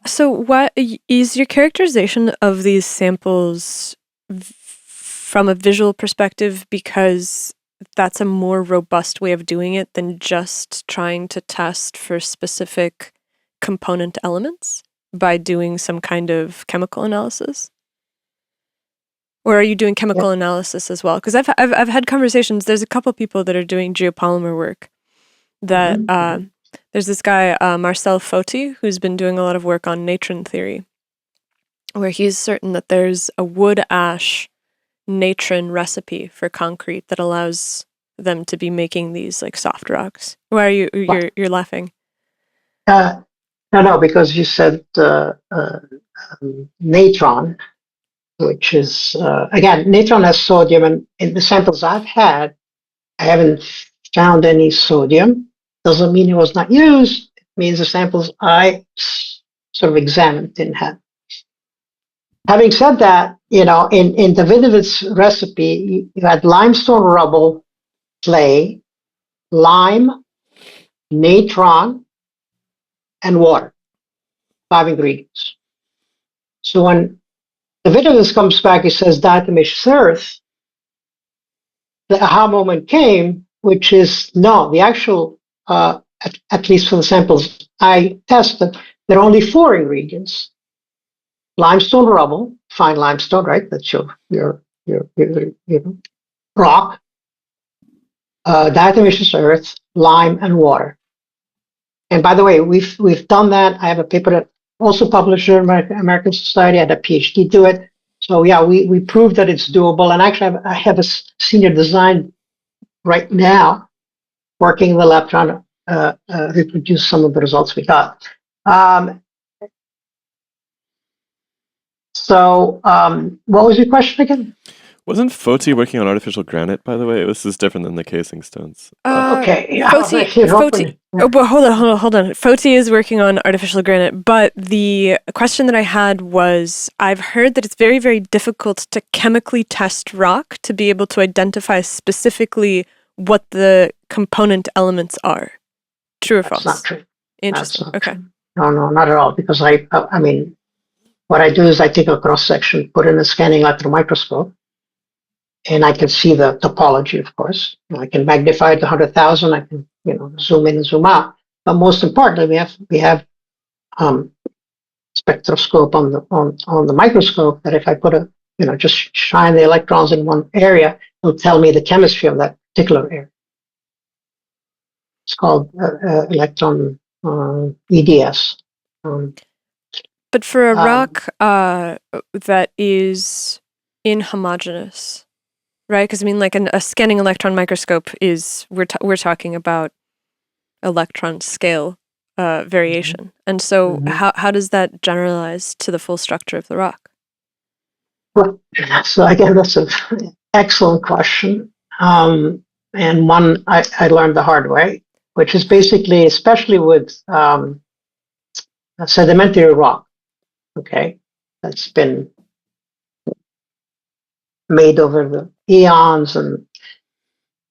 S1: So what is your characterization of these samples from a visual perspective, because that's a more robust way of doing it than just trying to test for specific component elements by doing some kind of chemical analysis? Or are you doing chemical analysis as well? Because I've had conversations. There's a couple people that are doing geopolymer work. That there's this guy Marcel Foti, who's been doing a lot of work on natron theory, where he's certain that there's a wood ash natron recipe for concrete that allows them to be making these like soft rocks. Why are you're laughing?
S6: No, because you said natron, which is, again, natron has sodium, and in the samples I've had, I haven't found any sodium. Doesn't mean it was not used. It means the samples I sort of examined didn't have. Having said that, in Davidovit's recipe, you had limestone rubble, clay, lime, natron, and water. 5 ingredients. So when Davidovitz comes back, he says diatomaceous earth, the aha moment came, which is no, the actual, at least for the samples I tested, there are only 4 ingredients. Limestone rubble, fine limestone, right? That's your rock, diatomaceous earth, lime, and water. And by the way, we've done that. I have a paper that also published in American Society. I had a PhD do it. So yeah, we proved that it's doable. And actually, I have a senior design right now working in the lab trying to reproduce some of the results we got. What was your question again?
S2: Wasn't Foti working on artificial granite, by the way? This is different than the casing stones.
S6: Okay.
S1: Foti. Oh, but hold on. Foti is working on artificial granite, but the question that I had was, I've heard that it's very, very difficult to chemically test rock to be able to identify specifically what the component elements are. True or false?
S6: That's not true.
S1: Interesting. Okay.
S6: True. No, not at all. Because I mean, what I do is I take a cross section, put in a scanning electron microscope, and I can see the topology, of course. I can magnify it to 100,000. I can, zoom in and zoom out. But most importantly, we have spectroscope on the microscope that if I put just shine the electrons in one area, it'll tell me the chemistry of that particular area. It's called electron EDS.
S1: But for a rock that is inhomogeneous, right? Because I mean, like a scanning electron microscope is we're talking about electron scale variation, and so how does that generalize to the full structure of the rock?
S6: Well, so again, that's an excellent question, and one I learned the hard way, which is basically, especially with sedimentary rock, okay, that's been made over the eons. And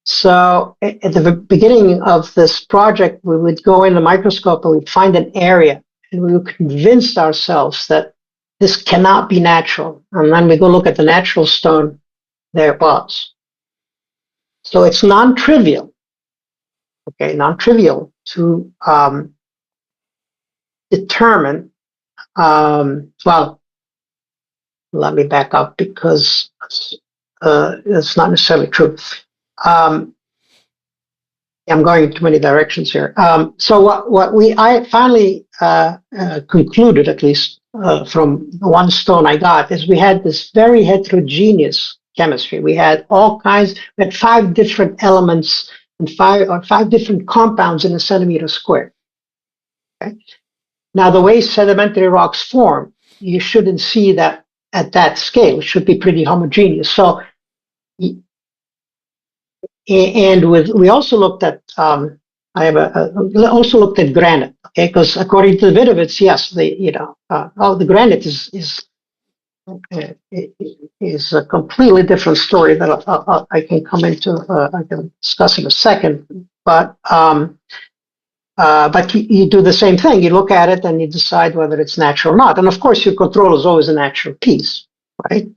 S6: so at the beginning of this project, we would go in the microscope and we'd find an area, and we would convince ourselves that this cannot be natural. And then we go look at the natural stone, there it was. So it's non-trivial okay, non-trivial to determine. Well, let me back up because it's not necessarily true. Um, I'm going in too many directions here. So I finally concluded, at least from the one stone I got, is we had this very heterogeneous chemistry. We had all kinds. We had 5 different elements and 5 different compounds in a centimeter square. Okay? Now, the way sedimentary rocks form, you shouldn't see that at that scale. It should be pretty homogeneous. So, and we also looked at also looked at granite. Okay, because according to the Vidovitz, yes, the granite is a completely different story that I can come into. I can discuss in a second, but you do the same thing. You look at it and you decide whether it's natural or not. And of course, your control is always a natural piece, right?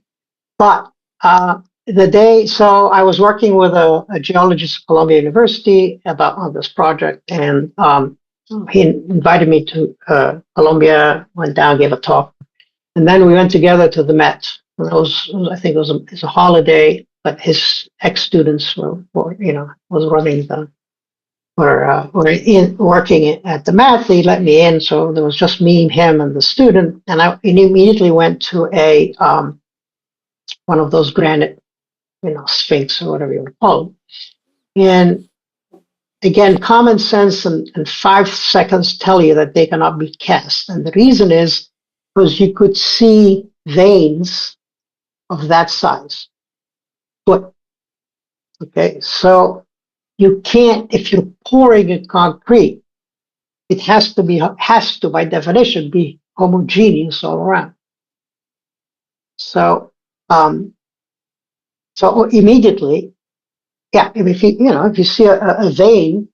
S6: But so I was working with a geologist at Columbia University on this project, and he invited me to Columbia, went down, gave a talk, and then we went together to the Met. And I think it was a holiday, but his ex-students was running were working at the Met. They let me in, so there was just me, him, and the student, and I immediately went to one of those granite, sphinx or whatever you want to call them. And again, common sense and 5 seconds tell you that they cannot be cast. And the reason is because you could see veins of that size. But, okay, so you can't, if you're pouring in concrete, it has to, by definition, be homogeneous all around. So, so immediately, yeah, if you see a vein,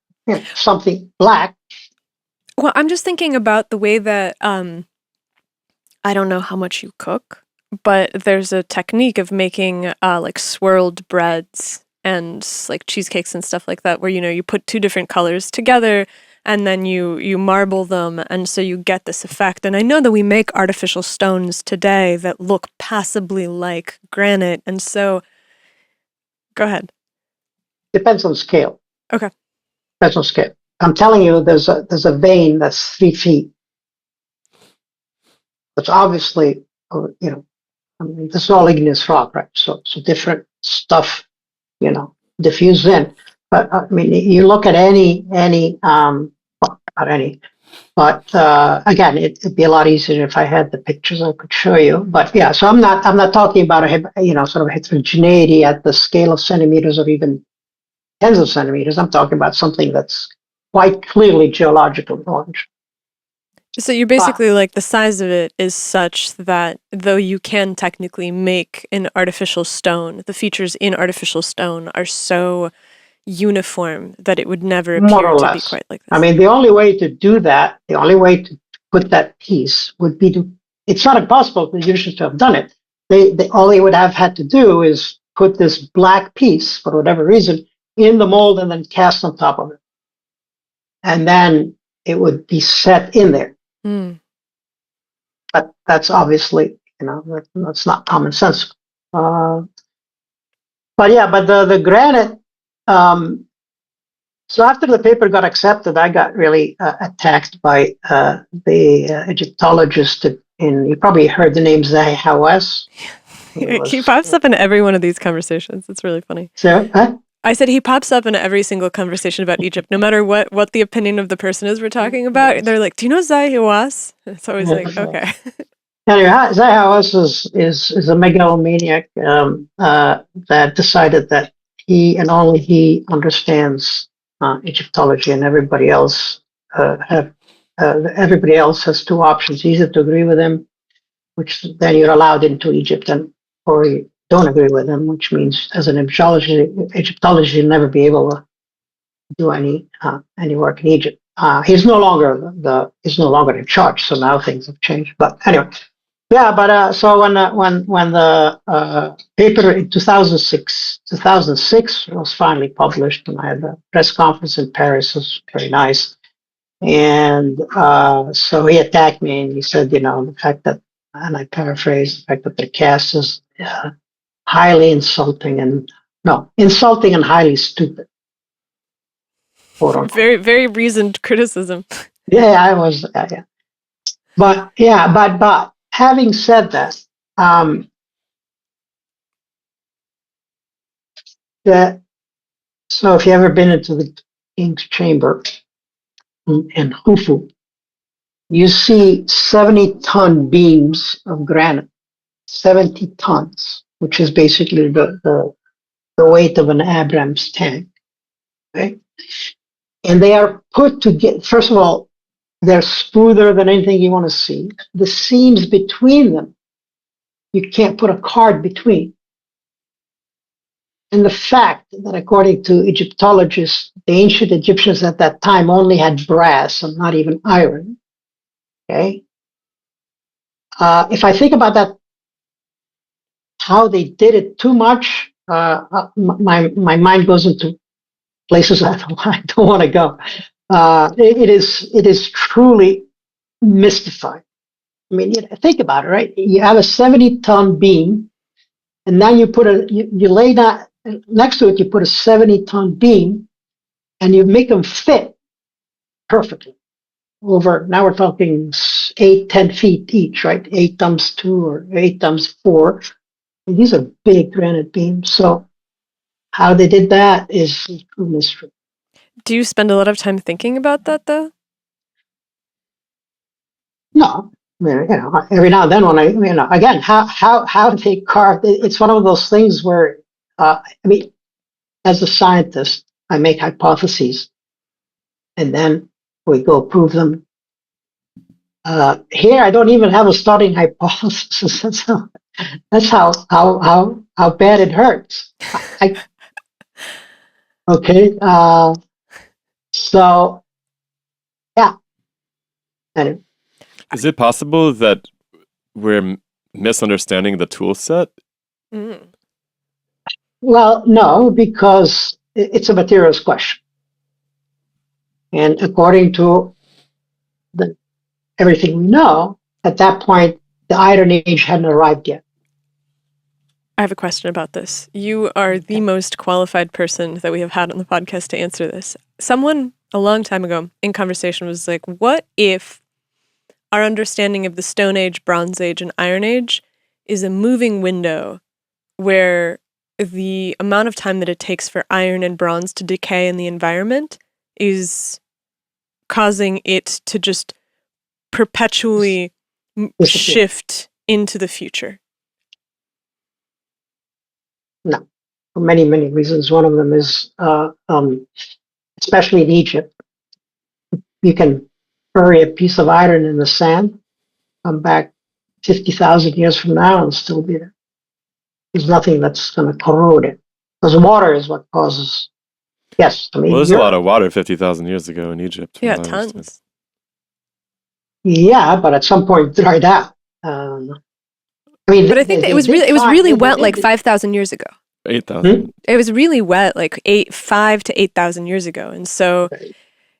S6: something black.
S1: Well, I'm just thinking about the way that I don't know how much you cook, but there's a technique of making like swirled breads and like cheesecakes and stuff like that, where you put 2 different colors together and then you marble them, and so you get this effect. And I know that we make artificial stones today that look passably like granite, and so go ahead.
S6: Depends on scale.
S1: Okay.
S6: Depends on scale. I'm telling you, there's a vein that's 3 feet. It's obviously, this is all igneous rock, right? So different stuff, diffused in. But I mean, you look at not any, but again, it'd be a lot easier if I had the pictures I could show you. But yeah, so I'm not talking about sort of heterogeneity at the scale of centimeters or even tens of centimeters. I'm talking about something that's quite clearly geological knowledge.
S1: So you're basically like, the size of it is such that though you can technically make an artificial stone, the features in artificial stone are so uniform that it would never appear to be quite like this.
S6: I mean, the only way to do that, the only way to put that piece would be it's not impossible for the Egyptians to have done it. All they would have had to do is put this black piece, for whatever reason, in the mold and then cast on top of it. And then it would be set in there. But that's obviously, that's not common sense. But the granite. So after the paper got accepted, I got really attacked by the Egyptologist. You probably heard the name Zahi Hawass.
S1: He pops up in every one of these conversations. It's really funny.
S6: So,
S1: I said he pops up in every single conversation about Egypt, no matter what the opinion of the person is we're talking about. They're like, "Do you know Zahi Hawass?" It's always like, okay.
S6: Anyway, Zahi Hawass is a megalomaniac that decided that he and only he understands Egyptology, and everybody else has 2 options: either to agree with him, which then you're allowed into Egypt, or you don't agree with him, which means as an Egyptologist, you'll never be able to do any work in Egypt. He's no longer in charge, so now things have changed. But anyway, Yeah, but so when the paper in 2006 was finally published, and I had a press conference in Paris, it was very nice. And so he attacked me and he said, the fact that, and I paraphrase, the fact that the cast is highly insulting and highly stupid. Quote unquote.
S1: Very, very reasoned criticism.
S6: Yeah, I was. Yeah. But having said that, so if you ever been into the King's Chamber in Khufu, you see 70-ton beams of granite, 70 tons, which is basically the weight of an Abrams tank. Okay, and they are put together. First of all, they're smoother than anything you want to see. The seams between them, you can't put a card between. And the fact that according to Egyptologists, the ancient Egyptians at that time only had brass and not even iron. Okay. If I think about that, how they did it too much, my mind goes into places I don't want to go. It is truly mystifying. I mean, think about it, right? You have a 70-ton beam, and now you lay that next to it. You put a 70-ton beam, and you make them fit perfectly. Now we're talking 8-10 feet each, right? 8 times 2 or 8 times 4. And these are big granite beams. So how they did that is a true mystery.
S1: Do you spend a lot of time thinking about that, though?
S6: No, I mean, every now and then when again, how do they carve? It's one of those things where, as a scientist, I make hypotheses, and then we go prove them. Here, I don't even have a starting hypothesis. That's how bad it hurts. Okay, so yeah. Anyway.
S2: Is it possible that we're misunderstanding the tool set?
S1: Mm.
S6: Well, no, because it's a materials question. And according to everything we know, at that point, the Iron Age hadn't arrived yet.
S1: I have a question about this. You are the most qualified person that we have had on the podcast to answer this. Someone a long time ago in conversation was like, what if our understanding of the Stone Age, Bronze Age, and Iron Age is a moving window where the amount of time that it takes for iron and bronze to decay in the environment is causing it to just perpetually shift into the future?
S6: No, for many, many reasons. One of them is, especially in Egypt, you can bury a piece of iron in the sand, come back 50,000 years from now and still be there. There's nothing that's going to corrode it. Because water is what causes. Yes, I mean.
S2: Well, there's a lot of water 50,000 years ago in Egypt.
S1: Yeah, tons.
S6: Yeah, but at some point it dried out.
S1: But I think it was really wet like 5,000 years ago.
S2: 8,000.
S1: It was really wet like 5 to 8,000 years ago, and so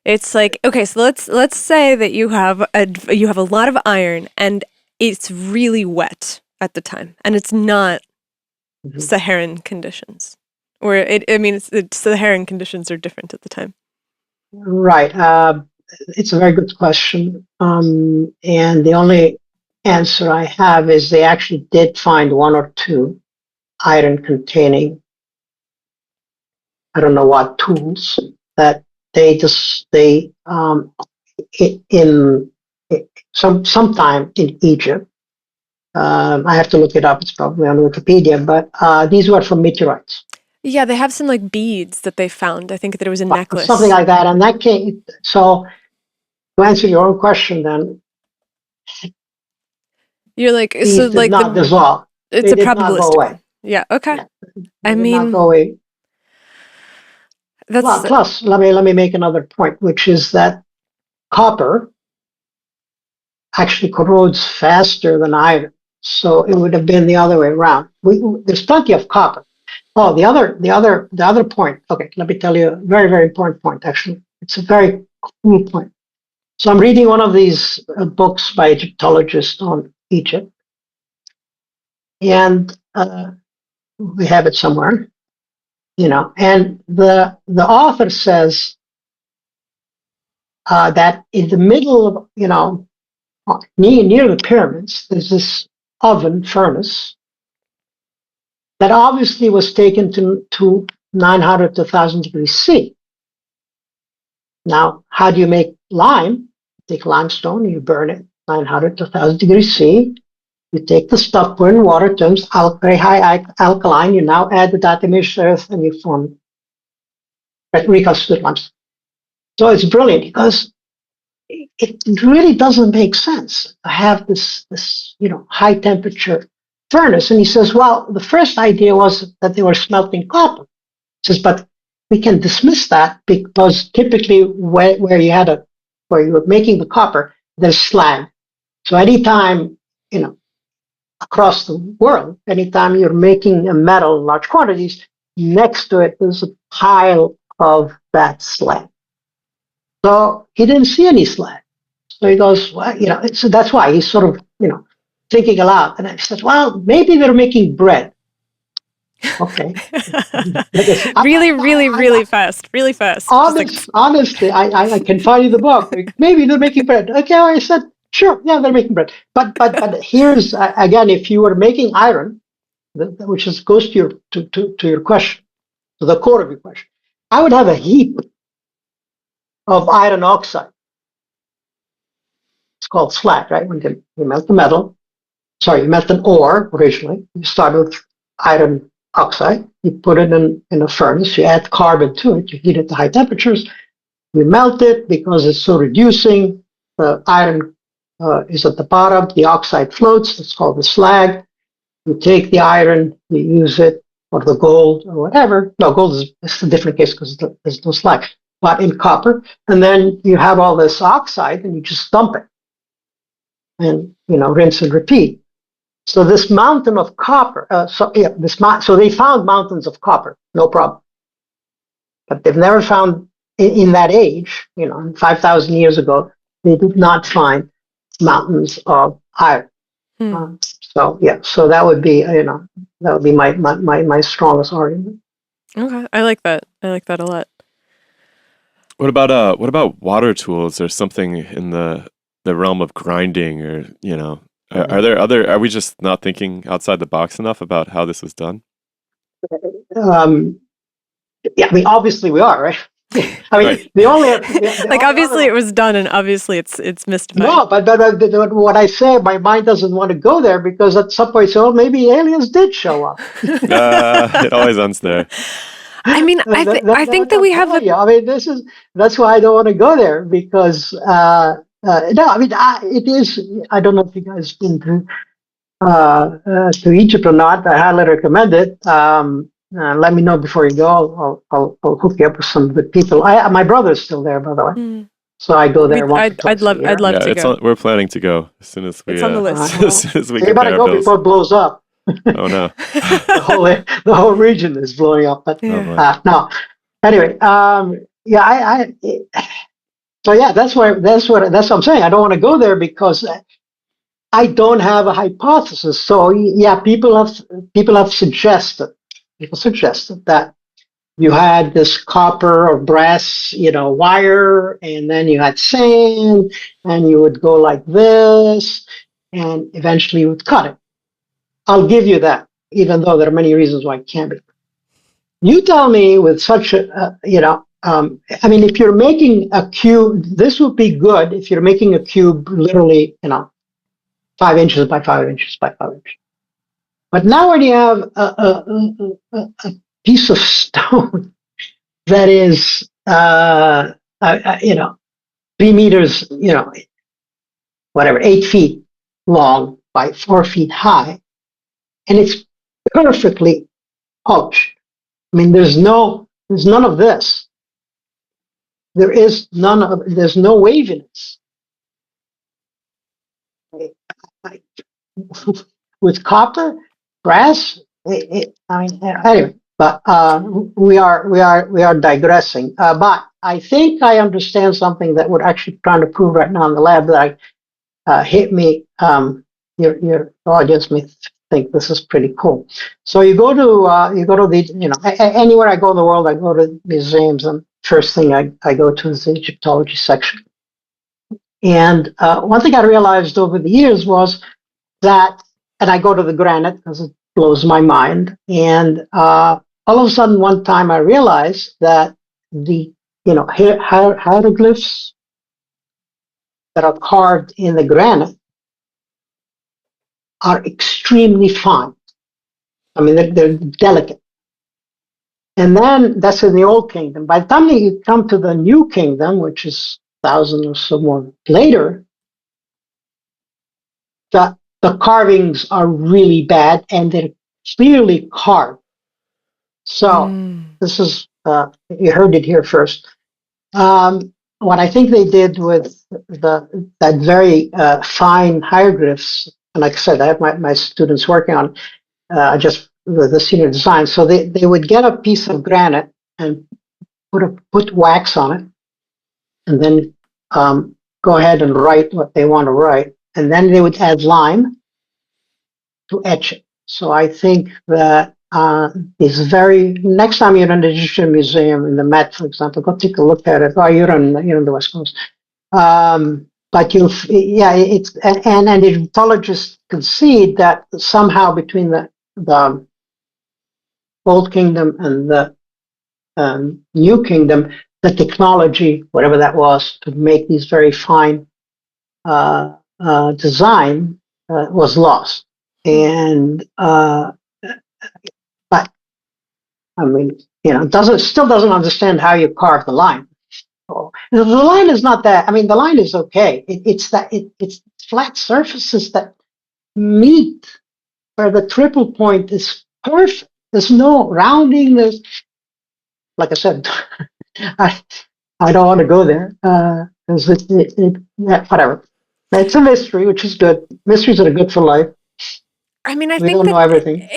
S1: it's like, okay, so let's say that you have a lot of iron and it's really wet at the time, and it's not Saharan conditions, or Saharan conditions are different at the time.
S6: Right. It's a very good question, and the only answer I have is they actually did find 1 or 2 iron-containing, I don't know what tools that sometime in Egypt. I have to look it up. It's probably on Wikipedia, but these were from meteorites.
S1: Yeah, they have some like beads that they found. I think that it was a necklace,
S6: something like that. And that came. So to answer your own question, then
S1: you're like,
S6: these
S1: so
S6: did
S1: like
S6: not dissolve.
S1: It's
S6: they
S1: a probabilistic one. Yeah. Okay.
S6: Yeah,
S1: I mean,
S6: not go away.
S1: That's
S6: plus. Let me make another point, which is that copper actually corrodes faster than iron. So it would have been the other way around. There's plenty of copper. Oh, the other point. Okay, let me tell you a very, very important point. Actually, it's a very cool point. So I'm reading one of these books by Egyptologists on Egypt, and we have it somewhere, And the author says that in the middle of, near the pyramids, there's this oven furnace that obviously was taken to 900 to 1,000 degrees C. Now, how do you make lime? You take limestone, you burn it 900 to 1,000 degrees C. You take the stuff, put in water, turns very high alkaline. You now add the diatomaceous earth, and you form reconstituted limestone. So it's brilliant because it really doesn't make sense to have this high temperature furnace. And he says, well, the first idea was that they were smelting copper. He says, but we can dismiss that because typically where you were making the copper, there's slag. So anytime, across the world, anytime you're making a metal in large quantities, next to it is a pile of that slag. So he didn't see any slag. So he goes, well, so that's why he's sort of, thinking aloud. And I said, well, maybe they're making bread. Okay.
S1: Really fast.
S6: Honestly, I can find you the book. Maybe they're making bread. Okay, I said, sure, yeah, they're making bread. But here's again, if you were making iron, which goes to your question, to the core of your question, I would have a heap of iron oxide. It's called slag, right? When you melt the metal, you melt an ore originally. You start with iron oxide. You put it in a furnace. You add carbon to it. You heat it to high temperatures. You melt it because it's so reducing. The iron is at the bottom. The oxide floats. It's called the slag. You take the iron. You use it, or the gold, or whatever. No, gold is a different case because there's no slag. But in copper, and then you have all this oxide, and you just dump it, and rinse and repeat. So this mountain of copper. So they found mountains of copper, no problem. But they've never found in that age, 5,000 years ago, they did not find mountains of iron. So that would be my strongest argument.
S1: Okay, I like that. I like that a lot.
S2: What about water tools or something in the realm of grinding, or are we just not thinking outside the box enough about how this was done?
S6: Yeah, I mean, obviously we are, right? I mean,
S2: right.
S1: Obviously it was done, and obviously it's mystified.
S6: No, but what I say, my mind doesn't want to go there because at some point, maybe aliens did show up.
S2: It always ends there.
S1: I mean, I think that we have.
S6: I mean, that's why I don't want to go there because no, I mean, it is. I don't know if you guys been to Egypt or not. I highly recommend it. Let me know before you go. I'll hook you up with some good people. My brother's still there, by the way. So I go there once.
S1: I'd love to go.
S2: We're planning to go as soon as we.
S1: It's on the list.
S2: As soon as we
S6: you better go before it blows up.
S2: Oh no!
S6: the whole region is blowing up. But no. Anyway, so yeah, that's what I'm saying. I don't want to go there because I don't have a hypothesis. So yeah, people have suggested that you had this copper or brass, wire, and then you had sand, and you would go like this, and eventually you would cut it. I'll give you that, even though there are many reasons why it can't be. You tell me with such a, I mean, if you're making a cube, this would be good if you're making a cube literally, 5 inches by 5 inches by 5 inches. But now when you have a piece of stone that is, 3 meters, 8 feet long by 4 feet high, and it's perfectly polished. I mean, there's none of this. There's no waviness. with copper, brass. I mean, anyway, but we are digressing. But I think I understand something that we're actually trying to prove right now in the lab that hit me. Your audience may think this is pretty cool. So you go to the anywhere I go in the world, I go to museums, and first thing I go to is the Egyptology section. And one thing I realized over the years was that, and I go to the granite because it blows my mind. And all of a sudden, one time I realized that the hieroglyphs that are carved in the granite are extremely fine. I mean, they're delicate. And then that's in the Old Kingdom. By the time you come to the New Kingdom, which is 1,000 or so more later, the carvings are really bad and they're clearly carved. So this is, you heard it here first. What I think they did with that very fine hieroglyphs, and like I said, I have my students working on just the senior design. So they would get a piece of granite and put wax on it, and then go ahead and write what they want to write, and then they would add lime to etch it. So I think that is very. Next time you're in the Egyptian Museum in the Met, for example, go take a look at it. Oh, you're on the West Coast. But it's and Egyptologists concede that somehow between the Old Kingdom and the New Kingdom, the technology, whatever that was, to make these very fine design was lost. And but I mean, still doesn't understand how you carve the line. The line is not that. I mean, the line is okay. It's flat surfaces that meet where the triple point is perfect. There's no rounding. There's, like I said, I don't want to go there because whatever. It's a mystery, which is good. Mysteries are good for life.
S1: I mean, I
S6: We
S1: think
S6: don't know everything.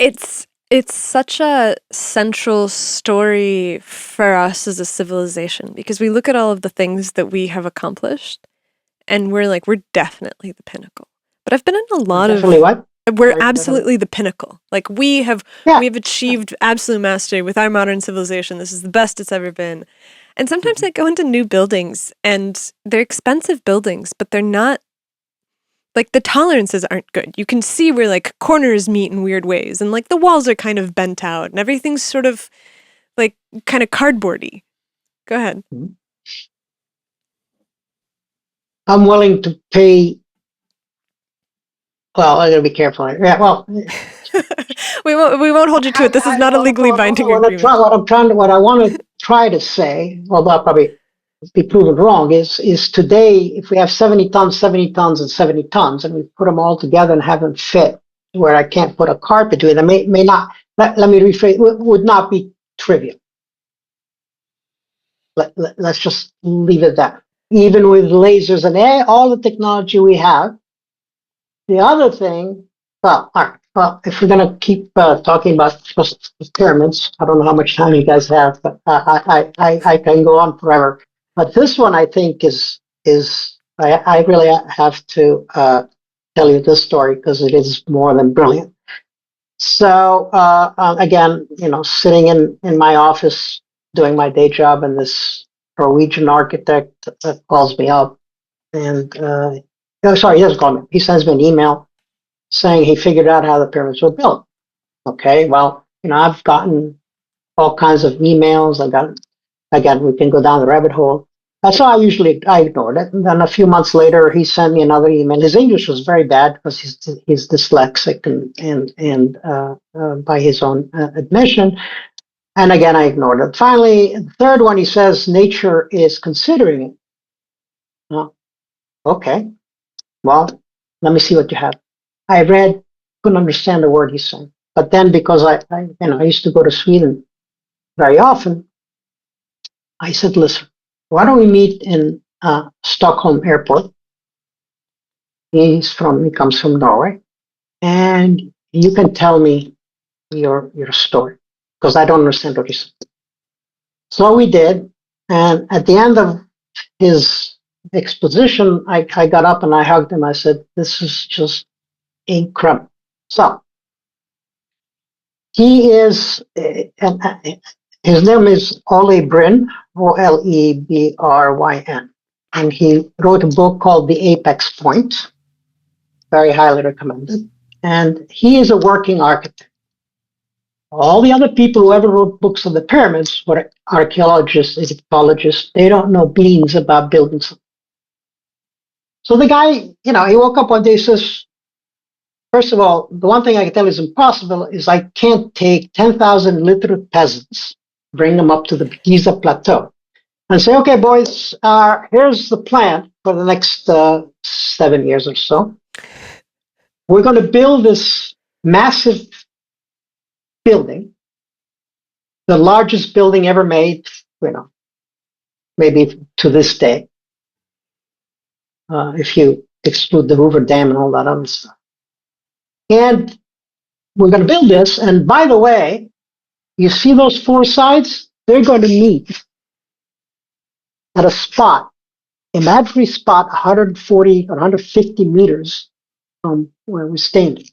S1: it's such a central story for us as a civilization because we look at all of the things that we have accomplished and we're definitely the pinnacle. But I've been in a lot
S6: Definitely what?
S1: we're absolutely the pinnacle. Like we have achieved absolute mastery with our modern civilization. This is the best it's ever been. And sometimes I go into new buildings and they're expensive buildings, but they're not the tolerances aren't good. You can see where corners meet in weird ways and the walls are kind of bent out and everything's sort of kind of cardboardy. Go ahead.
S6: I'm willing to pay. Well, I gotta be careful. Yeah, well,
S1: we won't hold you to it. This is not a legally binding agreement.
S6: What I want to try to say, although I'll probably be proven wrong, is today if we have 70 tons, and 70 tons, and we put them all together and have them fit where I can't put a carpet to it, it may not. Let me rephrase. Would not be trivial. Let's just leave it at that. Even with lasers and all the technology we have. The other thing, all right. Well, if we're going to keep talking about just pyramids, I don't know how much time you guys have, but I can go on forever. But this one, I think, is I really have to tell you this story because it is more than brilliant. So again, sitting in my office doing my day job, and this Norwegian architect calls me up, and he doesn't call me. He sends me an email saying he figured out how the pyramids were built. Okay, well, I've gotten all kinds of emails. Again, we can go down the rabbit hole. That's why I ignored it. And then a few months later, he sent me another email. His English was very bad because he's dyslexic and by his own admission. And again, I ignored it. Finally, the third one, he says, Nature is considering it. Oh, okay. Well, let me see what you have. I read, couldn't understand a word he's saying. But then because I used to go to Sweden very often, I said, listen, why don't we meet in Stockholm airport? He comes from Norway. And You can tell me your story, because I don't understand what you said. So we did, and at the end of his exposition, I got up and I hugged him. I said, "This is just incredible." So he is, his name is Ole Bryn, Olebryn, and he wrote a book called The Apex Point, very highly recommended. And he is a working architect. All the other people who ever wrote books on the pyramids were archaeologists, Egyptologists. They don't know beans about building something. So the guy, he woke up one day and says, first of all, the one thing I can tell you is impossible is I can't take 10,000 literate peasants, bring them up to the Giza plateau, and say, okay, boys, here's the plan for the next 7 years or so. We're going to build this massive building, the largest building ever made, maybe to this day, if you exclude the Hoover Dam and all that other stuff. And we're going to build this. And by the way, you see those four sides? They're going to meet at a spot, imaginary spot, 140 or 150 meters from where we're standing.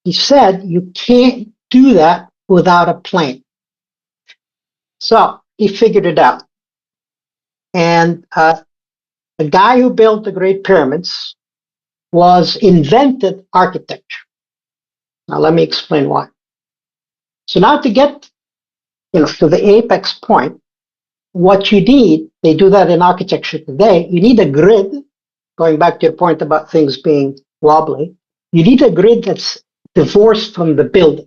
S6: He said you can't do that without a plane. So he figured it out. And the guy who built the Great Pyramids invented architecture. Now let me explain why. So now to get to the apex point, what you need, they do that in architecture today, you need a grid, going back to your point about things being wobbly, you need a grid that's divorced from the building.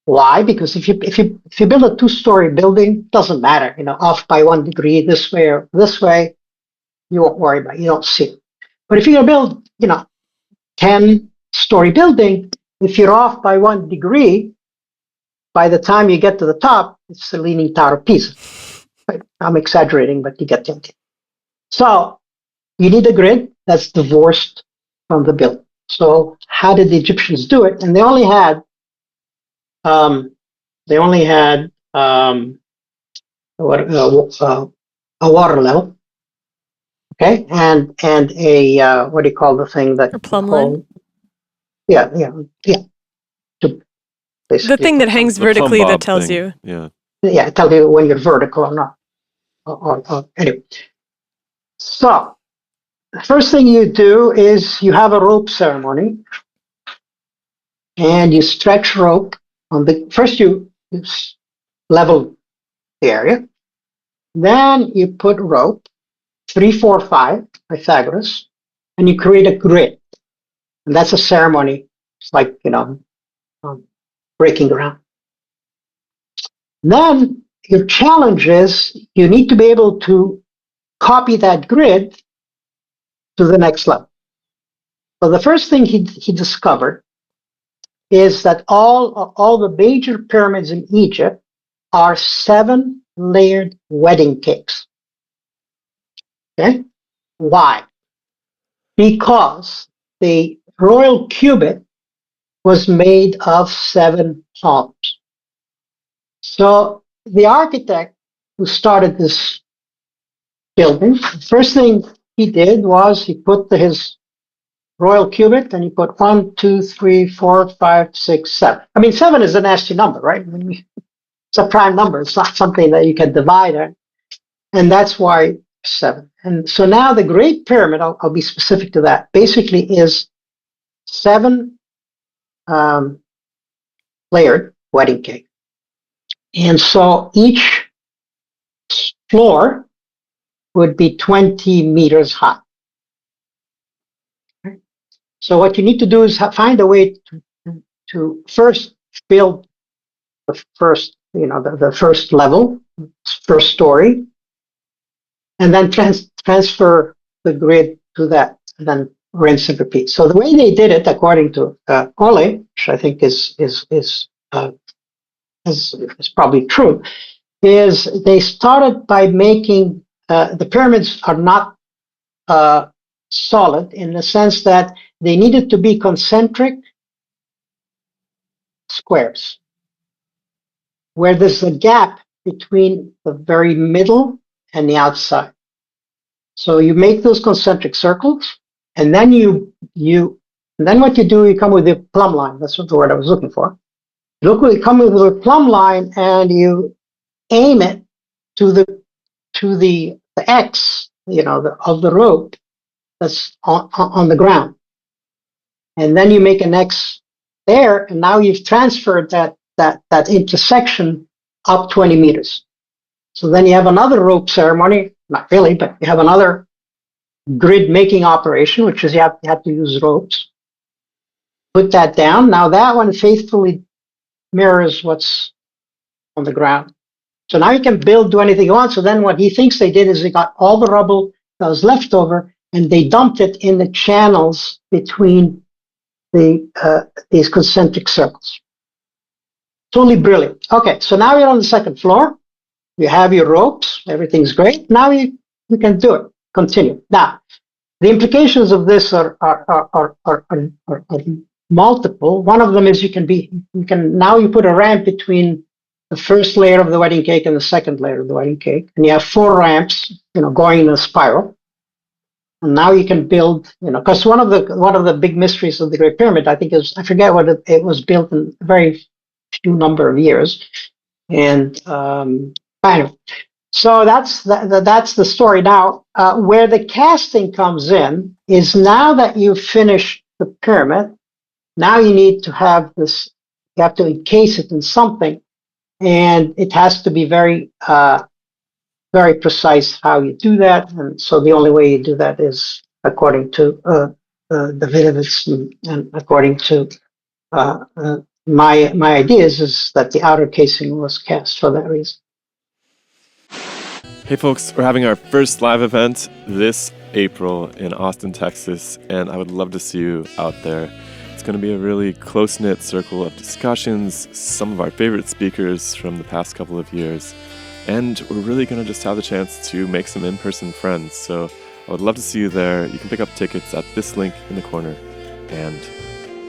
S6: Why? Because if you build a two-story building, it doesn't matter, off by 1 degree this way or this way, you won't worry about it, you don't see it. But if you're going to build, 10-story building, if you're off by 1 degree, by the time you get to the top, it's the Leaning Tower of Pisa. Right? I'm exaggerating, but you get the idea. So you need a grid that's divorced from the building. So how did the Egyptians do it? And they only had a water level, okay, and a what do you call the thing that
S1: A plumb line?
S6: Yeah.
S1: The thing that hangs
S2: The
S1: vertically
S2: plumb
S1: that
S2: bob
S1: tells
S2: thing.
S1: you.
S2: Yeah.
S6: Yeah, it tells you when you're vertical or not. Anyway, so the first thing you do is you have a rope ceremony, and you stretch rope on first you level the area, then you put rope 3, 4, 5 Pythagoras, and you create a grid, and that's a ceremony. It's like breaking ground. Then your challenge is you need to be able to copy that grid to the next level. So the first thing he discovered is that all the major pyramids in Egypt are 7-layered wedding cakes. Okay? Why? Because the royal cubit was made of 7 palms. So the architect who started this building, the first thing he did was he put his royal cubit and he put 1, 2, 3, 4, 5, 6, 7. I mean, 7 is a nasty number, right? It's a prime number. It's not something that you can divide it. And that's why 7. And so now the Great Pyramid, I'll be specific to that, basically is 7 layered wedding cake. And so each floor would be 20 meters high. Okay? So what you need to do is find a way to first build the first, the first level, first story, and then transfer the grid to that, and then rinse and repeat. So the way they did it, according to Ole, which I think is probably true, is they started by making the pyramids are not solid in the sense that they needed to be concentric squares, where there's a gap between the very middle and the outside. So you make those concentric circles, and then then what you do, you come with a plumb line. That's what the word I was looking for. You come with a plumb line, and you aim it to the X, of the rope that's on the ground, and then you make an X there, and now you've transferred that intersection up 20 meters. So then you have another rope ceremony, not really, but you have another grid making operation, which is you have to use ropes. Put that down. Now that one faithfully mirrors what's on the ground. So now you can do anything you want. So then what he thinks they did is they got all the rubble that was left over and they dumped it in the channels between these concentric circles. Totally brilliant. Okay, so now you're on the second floor. You have your ropes. Everything's great. Now you can do it. Continue. Now, the implications of this are multiple. One of them is you can put a ramp between the first layer of the wedding cake and the second layer of the wedding cake, and you have 4 ramps, going in a spiral. And now you can build, because one of the big mysteries of the Great Pyramid, I think, is I forget what it was built in a very few number of years, and anyway. So that's the story. Now, where the casting comes in is now that you've finished the pyramid, now you need to have this. You have to encase it in something, and it has to be very, very precise how you do that. And so the only way you do that is according to Davidovitz and according to my ideas is that the outer casing was cast for that reason.
S2: Hey folks, we're having our first live event this April in Austin, Texas, and I would love to see you out there. It's going to be a really close-knit circle of discussions, some of our favorite speakers from the past couple of years, and we're really going to just have the chance to make some in-person friends. So I would love to see you there. You can pick up tickets at this link in the corner, and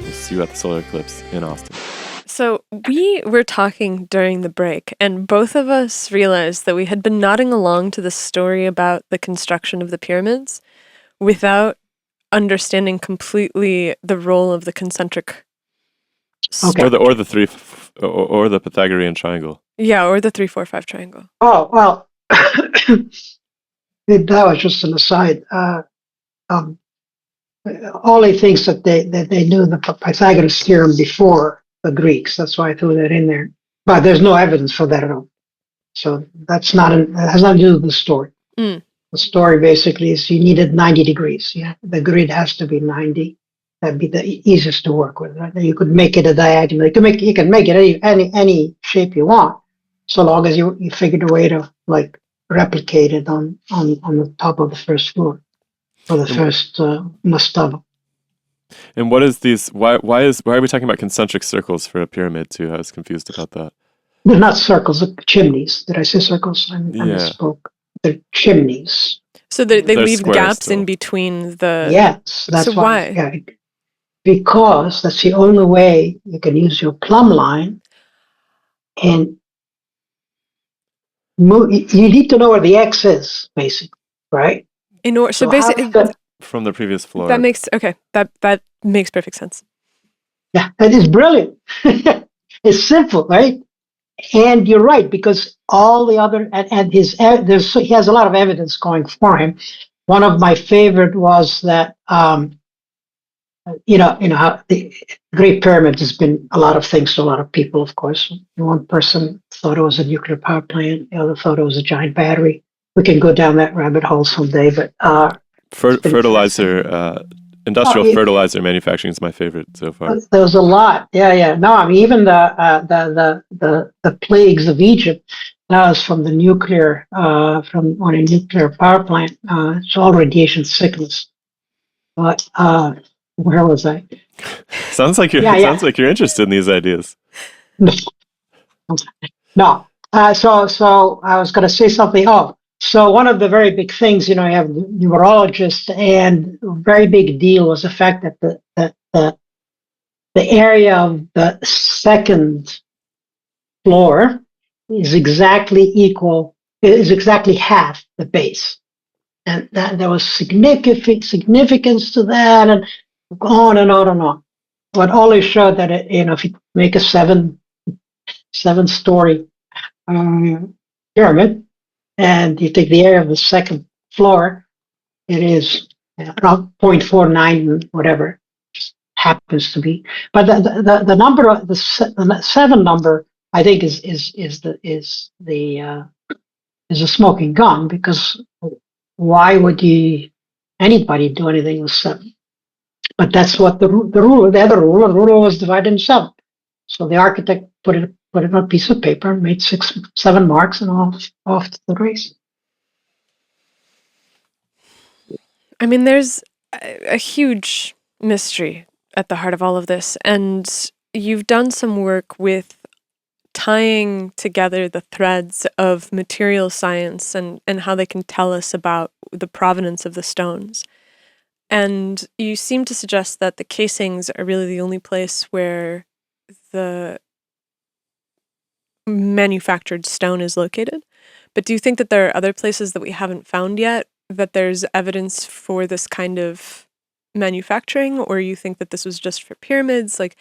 S2: we'll see you at the solar eclipse in Austin.
S1: So we were talking during the break, and both of us realized that we had been nodding along to the story about the construction of the pyramids without understanding completely the role of the concentric.
S6: Okay.
S2: Or the Pythagorean triangle.
S1: Yeah, or the 3-4-5 triangle.
S6: Oh well, that was just an aside. Ollie thinks that they knew the Pythagoras theorem before the Greeks. That's why I threw that in there. But there's no evidence for that at all. So that's it has nothing to do with the story.
S1: Mm.
S6: The story basically is you needed 90 degrees. Yeah, the grid has to be 90. That'd be the easiest to work with. Right? You could make it a diagonal. You can make it any shape you want, so long as you figured a way to replicate it on the top of the first floor or the first mastaba.
S2: And what is these? Why are we talking about concentric circles for a pyramid too? I was confused about that.
S6: They're not circles, they're chimneys. Did I say circles? I misspoke. They're chimneys.
S1: So they leave gaps
S2: still
S1: in between the...
S6: Yes, that's
S1: so why?
S6: Yeah, because that's the only way you can use your plumb line and move. You need to know where the X is, basically, right?
S1: So basically...
S2: From the previous floor.
S1: That makes perfect sense.
S6: Yeah, that is brilliant. It's simple, right? And you're right, because all the other and he has a lot of evidence going for him. One of my favorite was that how the Great Pyramid has been a lot of things to a lot of people, of course. One person thought it was a nuclear power plant, the other thought it was a giant battery. We can go down that rabbit hole someday, but
S2: industrial fertilizer manufacturing is my favorite so far.
S6: There's a lot. Yeah. No, I mean, even the plagues of Egypt, that was from the nuclear, from on a nuclear power plant. It's all radiation sickness. But where was I?
S2: Sounds like you're interested in these ideas.
S6: No. So I was going to say something. Oh, So one of the very big things, you have numerologists, and a very big deal was the fact that the area of the second floor is exactly half the base, and that there was significance to that, and on and on and on. But always showed that if you make a seven-story pyramid, and you take the area of the second floor, it is around 0.49, whatever just happens to be. But the number, the seven number, I think is a smoking gun, because why would anybody do anything with seven? But that's what the other rule was divided in seven. So the architect put it on a piece of paper, made 7 marks, and off to the race.
S1: I mean, there's a huge mystery at the heart of all of this, and you've done some work with tying together the threads of material science and how they can tell us about the provenance of the stones. And you seem to suggest that the casings are really the only place where the manufactured stone is located. But do you think that there are other places that we haven't found yet, that there's evidence for this kind of manufacturing, or you think that this was just for pyramids? Like,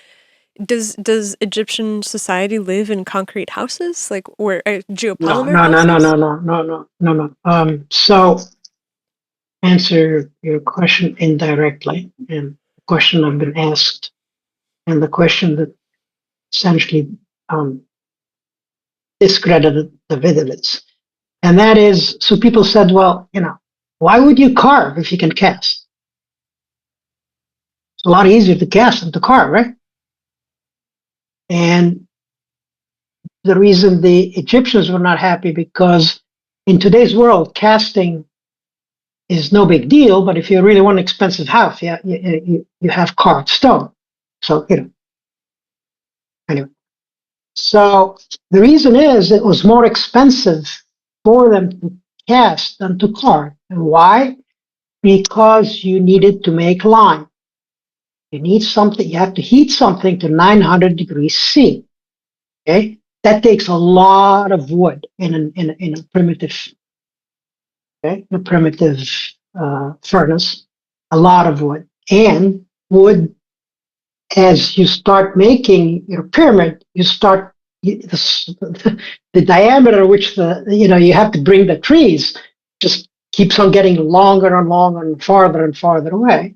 S1: does Egyptian society live in concrete houses, like, or geopolymer houses?
S6: No. So answer your question indirectly, and the question I've been asked, and the question that essentially discredited the Davidovites. And that is, so people said, well, why would you carve if you can cast? It's a lot easier to cast than to carve, right? And the reason the Egyptians were not happy, because in today's world, casting is no big deal, but if you really want an expensive house, you have carved stone. So, anyway. So the reason is it was more expensive for them to cast than to carve. And why? Because you needed to make lime. You need something, you have to heat something to 900 degrees C. Okay? That takes a lot of wood in a primitive furnace, a lot of wood. And wood, as you start making your pyramid, the diameter which you have to bring the trees just keeps on getting longer and longer and farther away.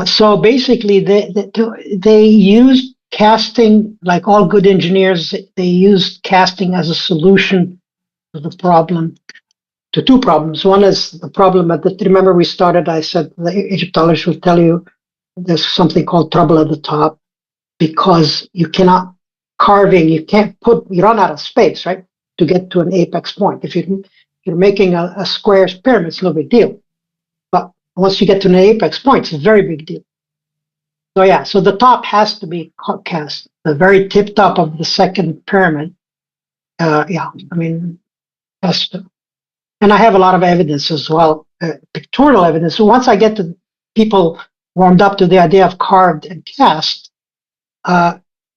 S6: So basically, they used casting, like all good engineers. They used casting as a solution to the problem, to two problems. One is the problem remember we started, I said the Egyptologists will tell you there's something called trouble at the top, because you can't you run out of space, right, to get to an apex point. If you're making a square pyramid, it's no big deal. But once you get to an apex point, it's a very big deal. So the top has to be cast, the very tip top of the second pyramid. Has to. And I have a lot of evidence as well, pictorial evidence. So once I get to people warmed up to the idea of carved and cast,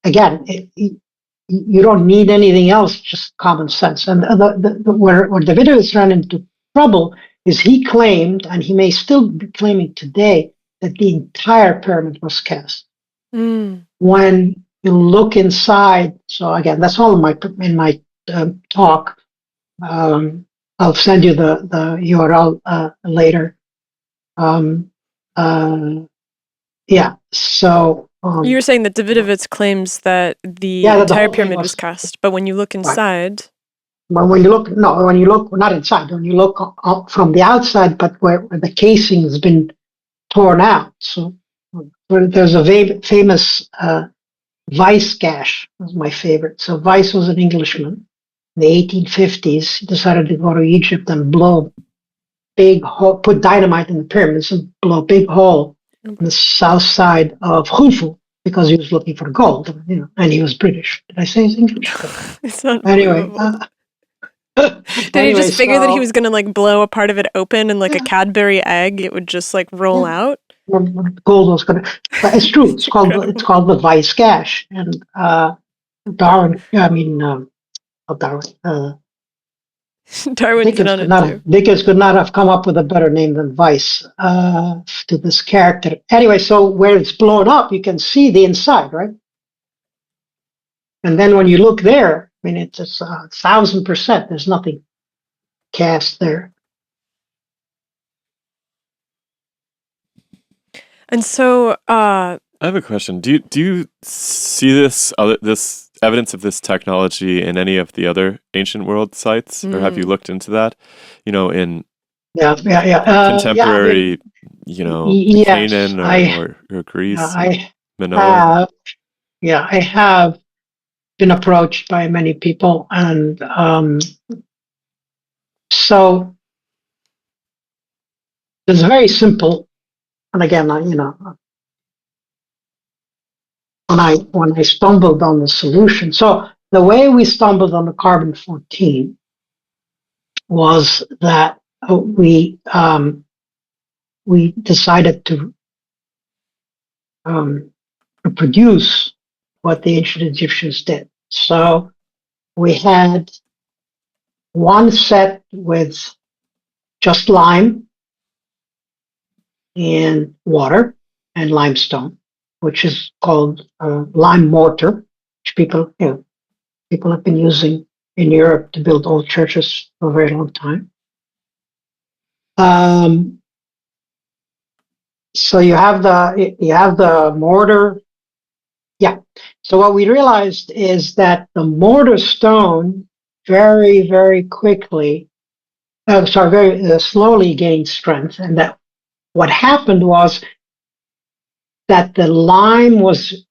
S6: again, you don't need anything else, just common sense. And where Davidovics ran into trouble is he claimed, and he may still be claiming today, that the entire pyramid was cast. When you look inside, so again, that's all in my talk. I'll send you the URL later. So
S1: you were saying that Davidovits claims that the entire pyramid was cast, but when you look inside,
S6: but when you look not inside, when you look up from the outside, but where the casing has been torn out. So there's a famous Weiss gash, was my favorite. So Weiss was an Englishman in the 1850s. He decided to go to Egypt and blow big hole, put dynamite in the pyramids and blow a big hole on the south side of Khufu, because he was looking for gold, and he was British. Did I say he's English?
S1: it's not
S6: Anyway,
S1: Did he
S6: Anyway,
S1: just figure that he
S6: so-
S1: was going to like blow a part of it open and like a Cadbury egg, it would just like roll out?
S6: Gold was gonna, but it's true. It's called the Weiss gash, and Darwin. I mean, not Darwin.
S1: Darwin's in on it too.
S6: Dickens could not have come up with a better name than Weiss to this character. Anyway, so where it's blown up, you can see the inside, right? And then when you look there, I mean, it's 1,000%. There's nothing cast there.
S1: And so,
S2: I have a question. Do you see this evidence of this technology in any of the other ancient world sites, or have you looked into that? You know, in contemporary,
S6: yes,
S2: Canaan or Greece,
S6: Manoa. I have been approached by many people, and so it's very simple. And again, when I stumbled on the solution. So the way we stumbled on the carbon-14 was that we decided to reproduce what the ancient Egyptians did. So we had one set with just lime and water and limestone, which is called lime mortar, which people have been using in Europe to build old churches for a very long time. So you have the mortar. Yeah. So what we realized is that the mortar stone very, very quickly, very slowly gained strength, and that what happened was that the lime was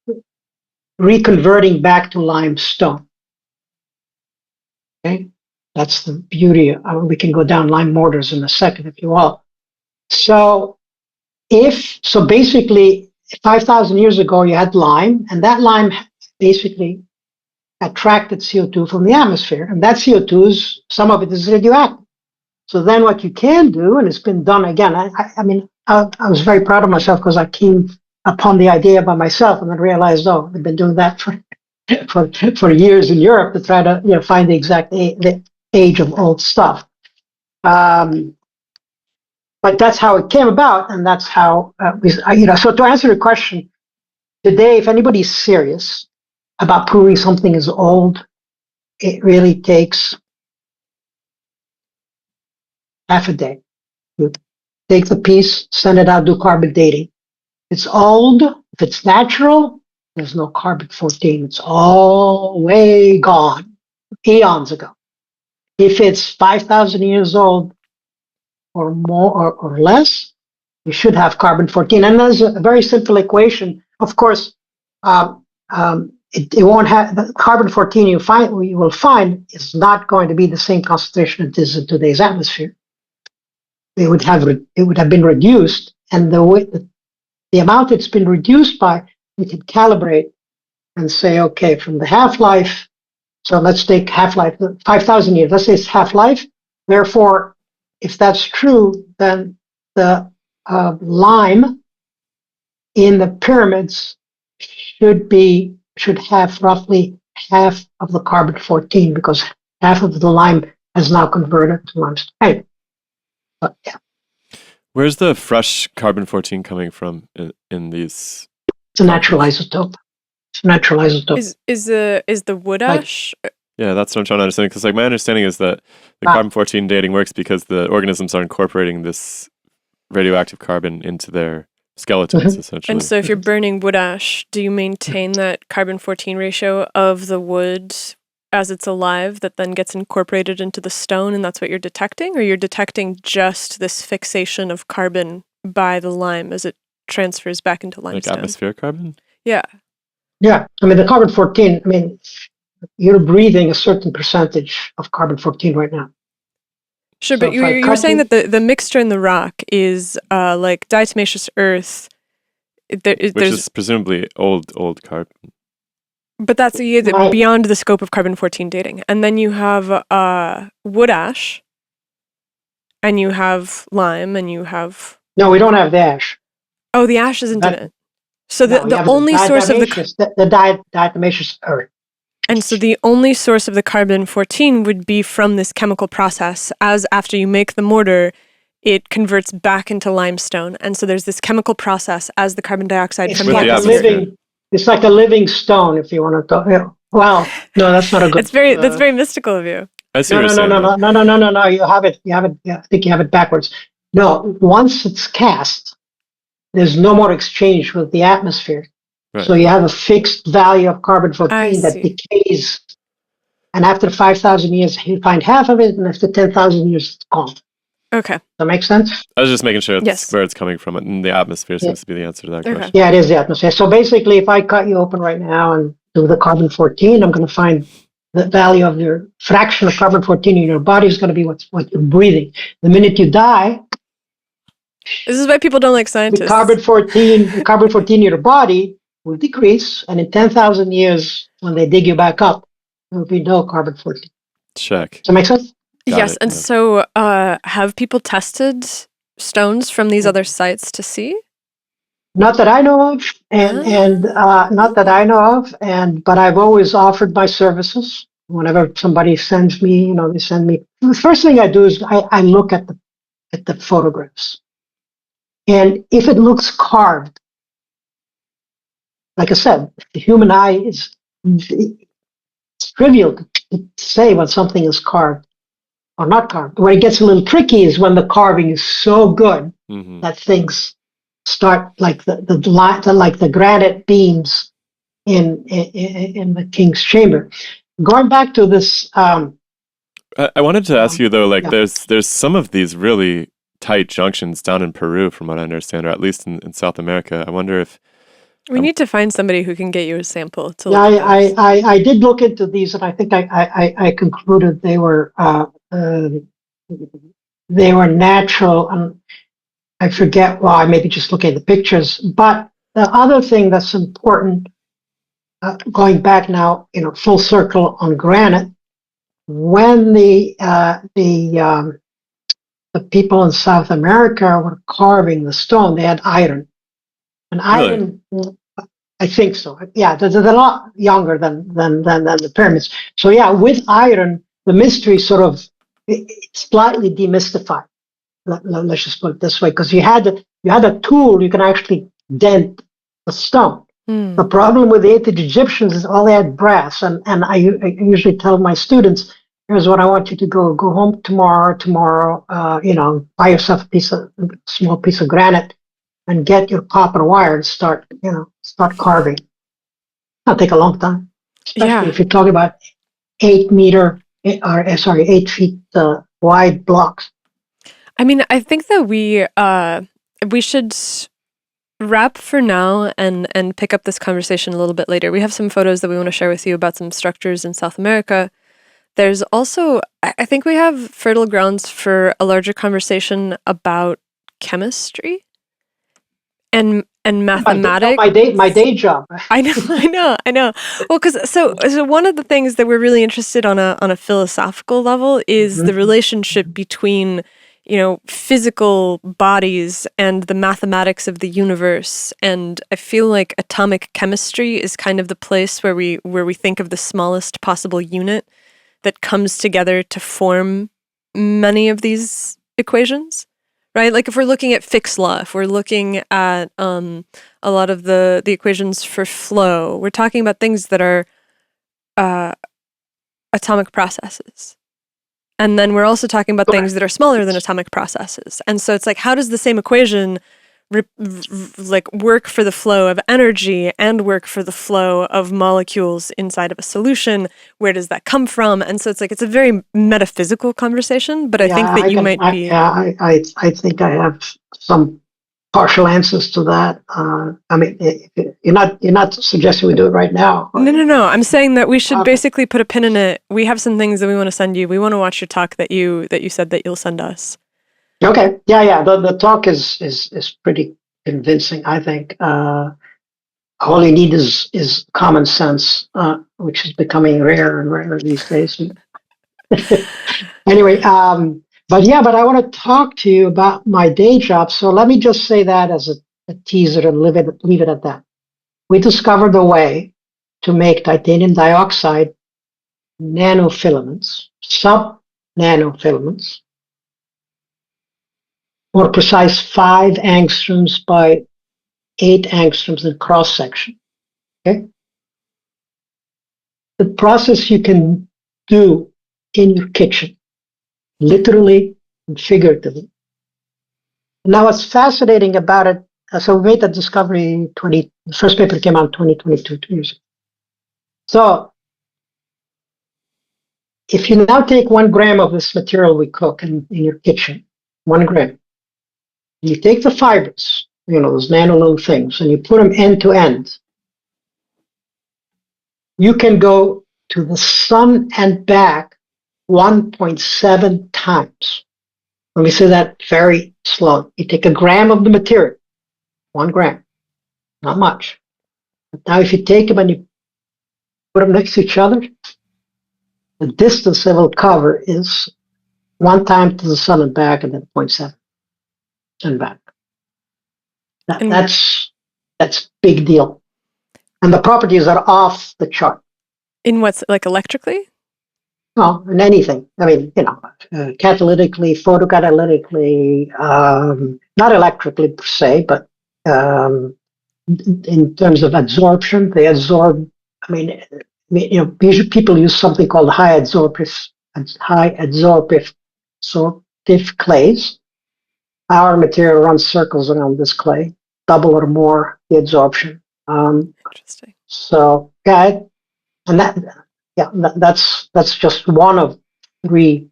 S6: reconverting back to limestone. Okay, that's the beauty. We can go down lime mortars in a second if you will. So basically 5,000 years ago you had lime, and that lime basically attracted CO2 from the atmosphere, and that CO2 some of it is radioactive. So then what you can do, and it's been done again, I was very proud of myself because I came upon the idea by myself and then realized, they've been doing that for years in Europe to try to find the exact the age of old stuff. But that's how it came about, and that's how So to answer your question, today, if anybody's serious about proving something is old, it really takes half a day. You take the piece, send it out, do carbon dating. It's old. If it's natural, there's no carbon-14. It's all way gone, eons ago. If it's 5,000 years old or more or less, you should have carbon-14. And there's a very simple equation. Of course, it won't have the carbon-14 you will find is not going to be the same concentration it is in today's atmosphere. It would have been reduced, and the amount it's been reduced by, we can calibrate and say, okay, from the half-life, so let's take half-life, 5,000 years, let's say it's half-life. Therefore, if that's true, then the lime in the pyramids should have roughly half of the carbon-14 because half of the lime has now converted to limestone. Anyway, but yeah.
S2: Where's the fresh carbon-14 coming from in these?
S6: It's a natural isotope. It's a natural isotope.
S1: Is the wood ash?
S2: Yeah, that's what I'm trying to understand. Because my understanding is that the carbon-14 dating works because the organisms are incorporating this radioactive carbon into their skeletons, essentially.
S1: And so if you're burning wood ash, do you maintain that carbon-14 ratio of the wood as it's alive that then gets incorporated into the stone, and that's what you're detecting? Or you're detecting just this fixation of carbon by the lime as it transfers back into limestone?
S2: Like atmospheric carbon?
S1: Yeah.
S6: Yeah. The carbon-14, you're breathing a certain percentage of carbon-14 right now.
S1: Sure, but you were saying that the mixture in the rock is like diatomaceous earth.
S2: Which is presumably old carbon.
S1: But that's
S6: Right.
S1: beyond the scope of carbon-14 dating. And then you have wood ash, and you have lime, and you have...
S6: No, we don't have the ash.
S1: Oh, the ash isn't in
S6: That,
S1: it. So
S6: no, we
S1: the
S6: have
S1: only source of the...
S6: diatomaceous earth.
S1: And so the only source of the carbon-14 would be from this chemical process, as after you make the mortar, it converts back into limestone. And so there's this chemical process as the carbon dioxide
S6: It's
S1: comes
S6: like
S2: the
S6: a
S1: out.
S2: atmosphere.
S6: it's like a living stone, if you want to talk. Yeah. Well, no, that's not a good.
S1: That's very mystical of you.
S2: I see
S6: No,
S2: what
S6: no,
S2: you're
S6: no,
S2: saying.
S6: no, no, no, no, no, no. You have it. You have it. Yeah, I think you have it backwards. No, once it's cast, there's no more exchange with the atmosphere.
S2: Right.
S6: So you have a fixed value of
S1: I
S6: carbon-14 that
S1: see.
S6: decays, and after 5,000 years, you find half of it, and after 10,000 years, it's gone.
S1: Okay.
S6: Does that make sense?
S2: I was just making sure it's
S1: Yes.
S2: where it's coming from, and the atmosphere
S6: Yeah.
S2: seems to be the answer to that
S1: Okay.
S2: question.
S6: Yeah, it is the atmosphere. So basically, if I cut you open right now and do the carbon-14, I'm going to find the value of your fraction of carbon-14 in your body is going to be what you're breathing. The minute you die,
S1: This is why people don't like
S6: the
S1: scientists.
S6: carbon-14 in your body will decrease, and in 10,000 years, when they dig you back up, there will be no carbon-14.
S2: Check.
S6: Does that make sense?
S2: Got
S1: Yes,
S2: it,
S1: and
S2: yeah.
S1: so have people tested stones from these other sites to see?
S6: Not that I know of, and not that I know of, but I've always offered my services. Whenever somebody sends me, they send me. The first thing I do is I look at the photographs, and if it looks carved, like I said, the human eye it's trivial to say when something is carved or not carved. Where it gets a little tricky is when the carving is so good
S2: Mm-hmm.
S6: that things start like the granite beams in the king's chamber. Going back to this,
S2: I wanted to ask you though, like
S6: yeah.
S2: there's some of these really tight junctions down in Peru, from what I understand, or at least in South America. I wonder if
S1: We need to find somebody who can get you a sample to
S6: yeah,
S1: look at this.
S6: I did look into these, and I think I concluded they were natural, and I forget why. Maybe just looking at the pictures. But the other thing that's important, going back now, full circle on granite, when the people in South America were carving the stone, they had iron, and iron. I think so. Yeah, they're a lot younger than the pyramids. So yeah, with iron, the mystery sort of it's slightly demystified. Let's just put it this way, because you had a tool you can actually dent a stone. The problem with the ancient Egyptians is all they had brass, and I usually tell my students, here's what I want you to go home tomorrow, buy yourself a small piece of granite, and get your copper wire and start carving. It'll take a long time, especially if you're talking about 8 feet wide blocks.
S1: I mean, I think that we should wrap for now and pick up this conversation a little bit later. We have some photos that we want to share with you about some structures in South America. There's also, I think we have fertile grounds for a larger conversation about chemistry and mathematics.
S6: My day job.
S1: I know. Well, because so one of the things that we're really interested on a philosophical level is the relationship between physical bodies and the mathematics of the universe. And I feel like atomic chemistry is kind of the place where we think of the smallest possible unit that comes together to form many of these equations, right? Like if we're looking at Fick's law, if we're looking at a lot of the equations for flow, we're talking about things that are atomic processes. And then we're also talking about things that are smaller than atomic processes. And so it's like, how does the same equation work for the flow of energy and work for the flow of molecules inside of a solution? Where does that come from? And so it's like, it's a very metaphysical conversation, but I think that you might be...
S6: I think I have some partial answers to that. I mean, you're not suggesting we do it right now.
S1: No. I'm saying that we should basically put a pin in it. We have some things that we want to send you. We want to watch your talk that you said that you'll send us.
S6: Okay. Yeah. The talk is pretty convincing, I think. all you need is common sense, which is becoming rarer and rarer these days. Anyway, but I want to talk to you about my day job. So let me just say that as a teaser and leave it at that. We discovered a way to make titanium dioxide nanofilaments, sub-nanofilaments, more precise 5 angstroms by 8 angstroms in cross section. Okay, the process you can do in your kitchen, literally and figuratively. Now, what's fascinating about it, so we made that discovery the first paper came out in 2022, 2 years ago. So if you now take 1 gram of this material we cook in your kitchen, 1 gram, you take the fibers, those nano little things, and you put them end to end, you can go to the sun and back 1.7 times. Let me say that very slow. You take a gram of the material, 1 gram, not much. But now if you take them and you put them next to each other, the distance they will cover is 1 time to the sun and back, and then 0.7 and back. That's big deal. And the properties are off the chart.
S1: In what's like electrically?
S6: Well, in anything. I mean, catalytically, photocatalytically, not electrically per se, but in terms of absorption, they absorb. I mean, usually people use something called high adsorptive clays. Our material runs circles around this clay, double or more the absorption.
S1: Interesting.
S6: So, yeah, and that's just one of 3.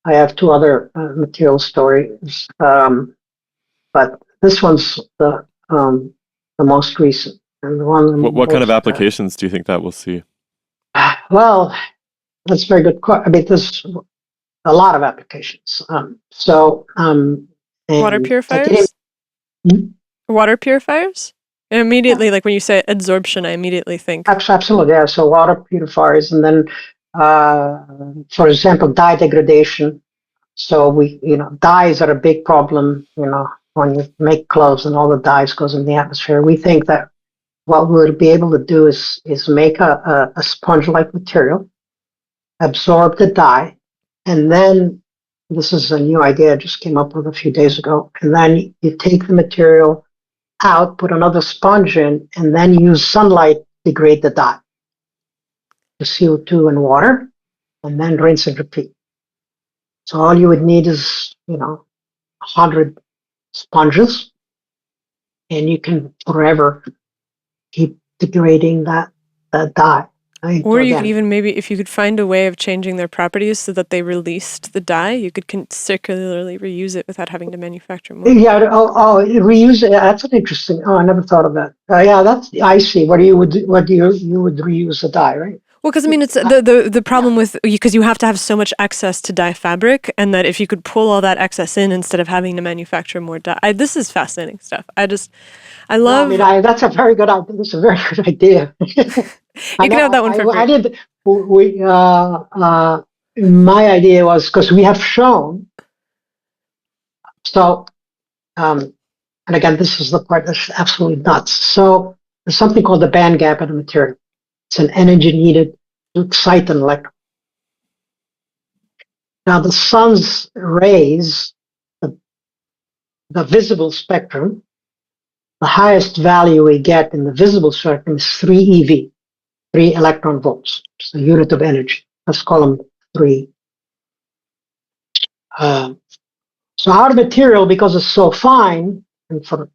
S6: I have 2 other material stories, but this one's the most recent and the one.
S2: What kind of applications do you think that we'll see?
S6: Well, that's a very good question. I mean, there's a lot of applications.
S1: Water purifiers. Water purifiers. And immediately, like when you say adsorption, I immediately think.
S6: Absolutely, yeah. So water purifiers, and then, for example, dye degradation. So dyes are a big problem. When you make clothes and all the dyes goes in the atmosphere. We think that what we'll be able to do is make a sponge-like material, absorb the dye, and then this is a new idea I just came up with a few days ago. And then you take the material out, put another sponge in, and then use sunlight to degrade the dye, the CO2 and water, and then rinse and repeat. So all you would need is 100 sponges, and you can forever keep degrading that dye.
S1: Or you could even maybe, if you could find a way of changing their properties so that they released the dye, you could circularly reuse it without having to manufacture more.
S6: Yeah. Reuse it. That's an interesting. I never thought of that. Yeah, I see. You would reuse the dye, right?
S1: Well, because I mean, it's the problem with, because you have to have so much excess to dye fabric, and that if you could pull all that excess in instead of having to manufacture more dye, this is fascinating stuff. I love.
S6: I mean, that's a very good idea. That's a very good idea.
S1: You can have that one for free.
S6: I did. My idea was because we have shown. So, and again, this is the part that's absolutely nuts. So there's something called the band gap in a material. It's an energy needed to excite an electron. Now, the sun's rays, the visible spectrum, the highest value we get in the visible spectrum is 3 eV, 3 electron volts. It's the unit of energy. Let's call them 3. So our material, because it's so fine, and for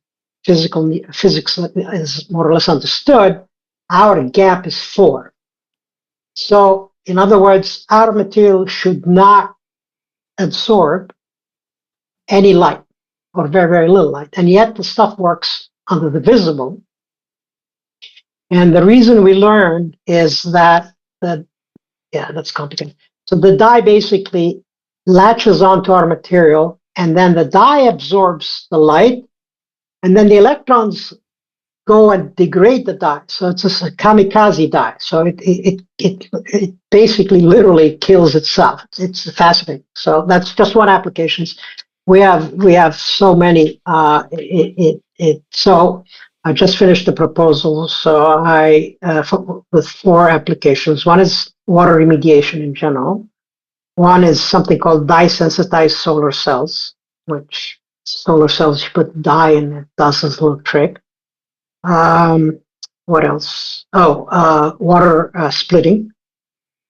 S6: physics is more or less understood, our gap is 4. So, in other words, our material should not absorb any light or very, very little light. And yet the stuff works under the visible. And the reason we learned is that's complicated. So the dye basically latches onto our material, and then the dye absorbs the light, and then the electrons go and degrade the dye. So it's just a kamikaze dye. So it basically literally kills itself. It's fascinating. So that's just one application. We have so many. So I just finished the proposal. So with 4 applications. One is water remediation in general. One is something called dye-sensitized solar cells, which solar cells, you put dye in, it does this little trick. What else? Water splitting,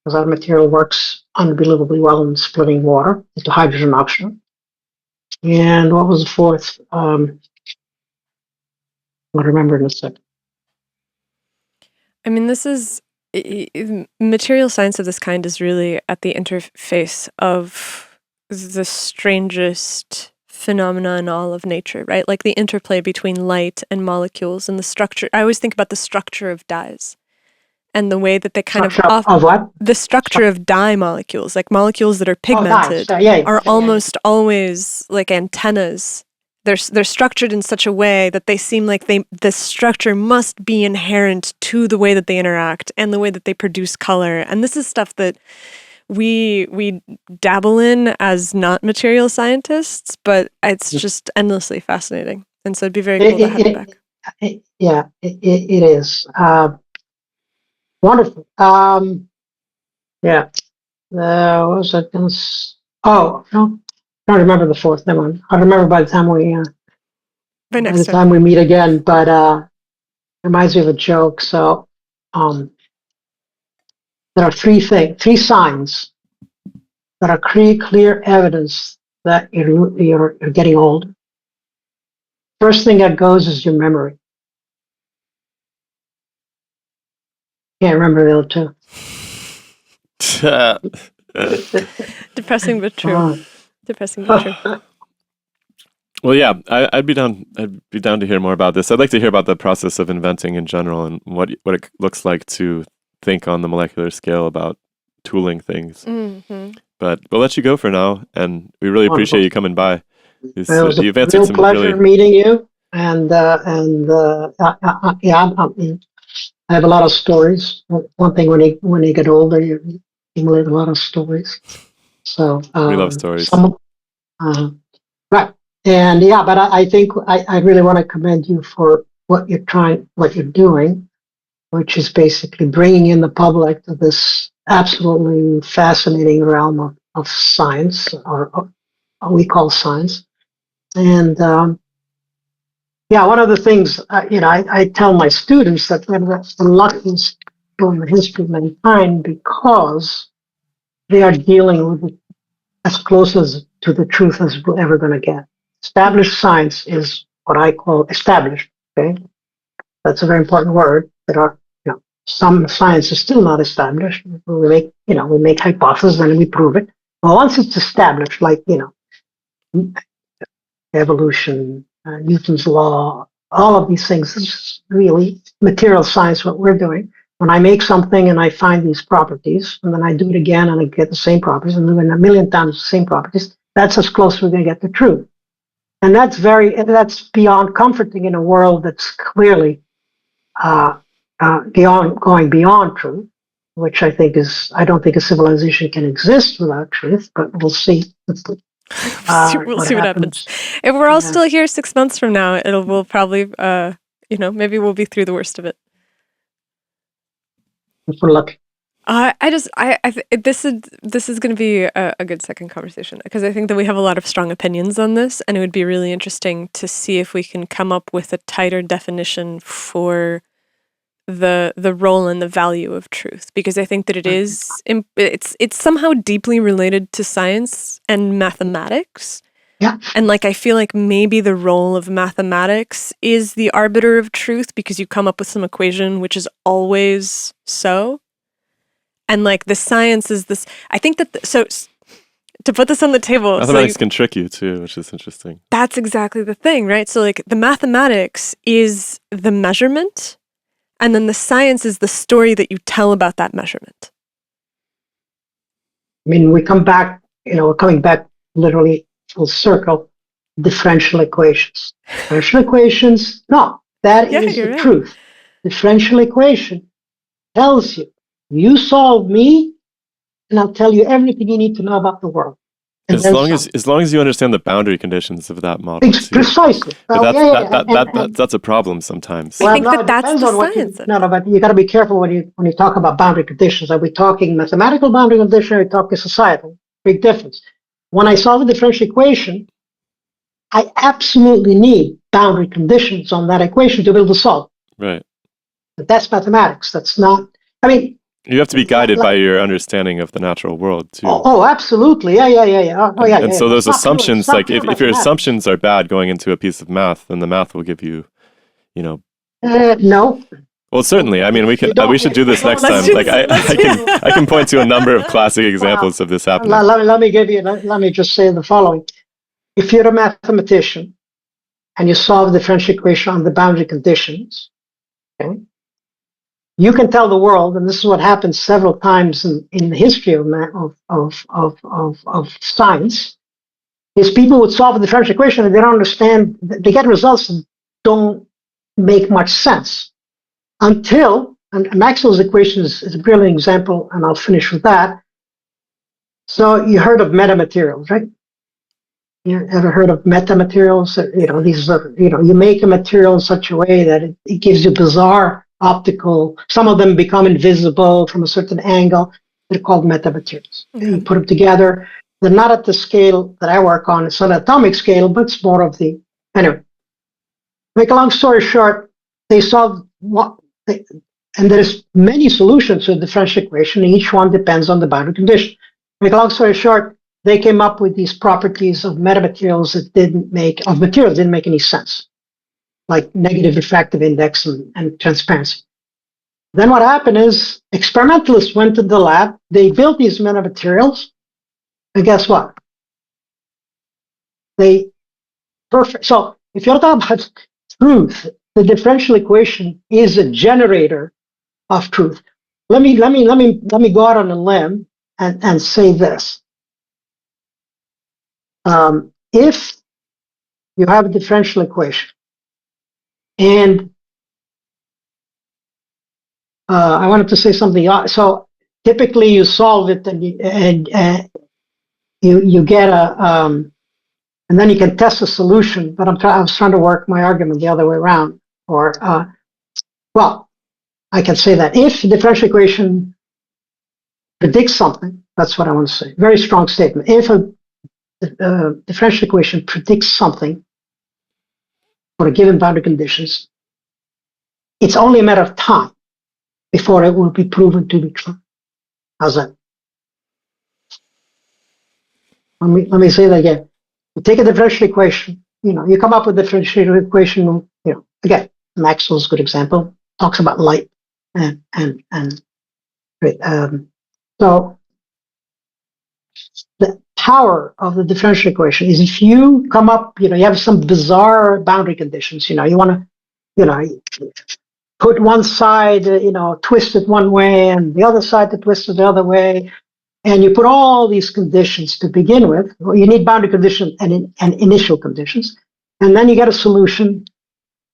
S6: because our material works unbelievably well in splitting water into hydrogen oxygen. And what was the 4th? I'll remember in a second.
S1: I mean, material science of this kind is really at the interface of the strangest phenomena in all of nature, right? Like the interplay between light and molecules and the structure. I always think about the structure of dyes and the way that they kind
S6: of what?
S1: The structure of dye molecules, like molecules that are pigmented, are almost always like antennas. They're structured in such a way that they seem like the structure must be inherent to the way that they interact and the way that they produce color. And this is stuff that we dabble in as not material scientists, but it's just endlessly fascinating. And so it'd be very cool to have it back.
S6: It is. Wonderful. What was I going to say? Oh, no. I don't remember the 4th. Never mind. I'll remember by the time we meet again. But reminds me of a joke. So there are 3 signs that are clear evidence that you're getting old. First thing that goes is your memory. Can't remember the other 2.
S1: Depressing but true. Depressing but true.
S2: Well, yeah, I'd be down to hear more about this. I'd like to hear about the process of inventing in general and what it looks like to think on the molecular scale about tooling things. Mm-hmm. But we'll let you go for now, and we really appreciate you coming by.
S6: It was a real pleasure meeting you, and I have a lot of stories. One thing, when you get older, you accumulate a lot of stories. So
S2: we love stories.
S6: Right. And but I think I really want to commend you for what you're doing, which is basically bringing in the public to this absolutely fascinating realm of science, or what we call science. And one of the things I tell my students that that's the luckiest in the history of mankind, because they are dealing with it as close to the truth as we're ever going to get. Established science is what I call established. Okay, that's a very important word. There are some science is still not established. We make hypotheses and we prove it. But once it's established, like evolution, Newton's law, all of these things, this is really material science. What we're doing. When I make something and I find these properties, and then I do it again and I get the same properties, and do it a million times the same properties, that's as close as we're going to get to truth. And that's beyond comforting in a world that's clearly going beyond truth, which I don't think a civilization can exist without truth, but we'll see.
S1: We'll see what happens. If we're all still here 6 months from now, we'll probably, maybe we'll be through the worst of it.
S6: For luck.
S1: This is going to be a good second conversation, because I think that we have a lot of strong opinions on this, and it would be really interesting to see if we can come up with a tighter definition for the role and the value of truth, because I think that it's somehow deeply related to science and mathematics.
S6: Yeah.
S1: And I feel like maybe the role of mathematics is the arbiter of truth, because you come up with some equation which is always so. And the science is this. I think that so to put this on the table,
S2: mathematics can trick you too, which is interesting.
S1: That's exactly the thing, right? So the mathematics is the measurement, and then the science is the story that you tell about that measurement.
S6: I mean, we're coming back literally full circle. Differential equations. Differential equations, no, That
S1: Yeah,
S6: is
S1: you're
S6: the
S1: right.
S6: truth. Differential equation tells you, you solve me, and I'll tell you everything you need to know about the world. And
S2: As
S6: then
S2: long
S6: some.
S2: as you understand the boundary conditions of that model too.
S6: Precisely.
S2: But
S6: Well, yeah.
S2: that's a problem sometimes.
S1: I
S6: Well,
S1: think
S6: no,
S1: that
S6: it
S1: that's
S6: depends
S1: the
S6: on what you.
S1: science of
S6: No,
S1: it.
S6: but you got to be careful when you talk about boundary conditions. Are we talking mathematical boundary condition? Or are we talking societal? Big difference. When I solve a differential equation, I absolutely need boundary conditions on that equation to be able to solve.
S2: Right.
S6: But that's mathematics. That's not. I mean,
S2: You have to be guided
S6: like-
S2: by your understanding of the natural world too.
S6: oh, absolutely. Yeah.
S2: And so those
S6: It's not pure-
S2: assumptions,
S6: it's not
S2: like
S6: pure
S2: if your
S6: mathematics.
S2: assumptions are bad going into a piece of math, then the math will give you,
S6: No.
S2: Well, certainly. I mean, we should do this next
S1: Let's
S2: time.
S1: do
S2: Like
S1: this.
S2: I can point to a number of classic examples of this happening.
S6: Let me just say the following. If you're a mathematician and you solve the differential equation on the boundary conditions, okay, you can tell the world, and this is what happens several times in the history of science, is people would solve a differential equation and they don't understand, they get results that don't make much sense until, and Maxwell's equation is a brilliant example, and I'll finish with that. So you heard of metamaterials, right? You ever heard of metamaterials? These are, you make a material in such a way that it gives you bizarre optical, some of them become invisible from a certain angle. They're called metamaterials.
S1: Okay.
S6: You put them together. They're not at the scale that I work on. It's not an atomic scale, but it's more of the, anyway. Make a long story short, they solved and there's many solutions to the differential equation. And each one depends on the boundary condition. Make a long story short, they came up with these properties of metamaterials that didn't make any sense, like negative refractive index and transparency. Then what happened is experimentalists went to the lab, they built these metamaterials, and guess what? So if you're talking about truth, the differential equation is a generator of truth. Let me go out on a limb and say this. If you have a differential equation and I wanted to say something. So typically you solve it and you get and then you can test the solution. But I was trying to work my argument the other way around. Well, I can say that if the differential equation predicts something, that's what I want to say. Very strong statement. If a differential equation predicts something for a given boundary conditions, it's only a matter of time before it will be proven to be true. How's that? Let me say that again. You take a differential equation, you come up with a differential equation, again, Maxwell's a good example, talks about light so the power of the differential equation is if you come up, you have some bizarre boundary conditions, you want to, put one side, twist it one way and the other side to twist it the other way. And you put all these conditions to begin with. Well, you need boundary conditions and initial conditions. And then you get a solution,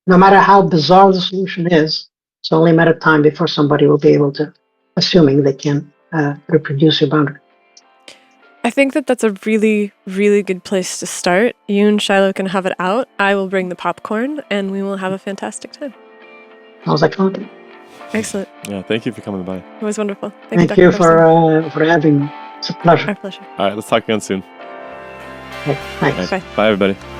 S6: no matter how bizarre the solution is. It's only a matter of time before somebody will be able to, assuming they can reproduce your boundary.
S1: I think that that's a really, really good place to start. You and Shiloh can have it out. I will bring the popcorn, and we will have a fantastic time.
S6: How's that going?
S1: Excellent.
S2: Yeah, thank you for coming by.
S1: It was wonderful.
S6: Thank
S1: Dr.
S6: you
S1: Barsoum.
S6: for having me. It's a pleasure.
S1: Our pleasure.
S2: All right, let's talk again soon.
S6: Okay, thanks.
S2: All right, bye everybody.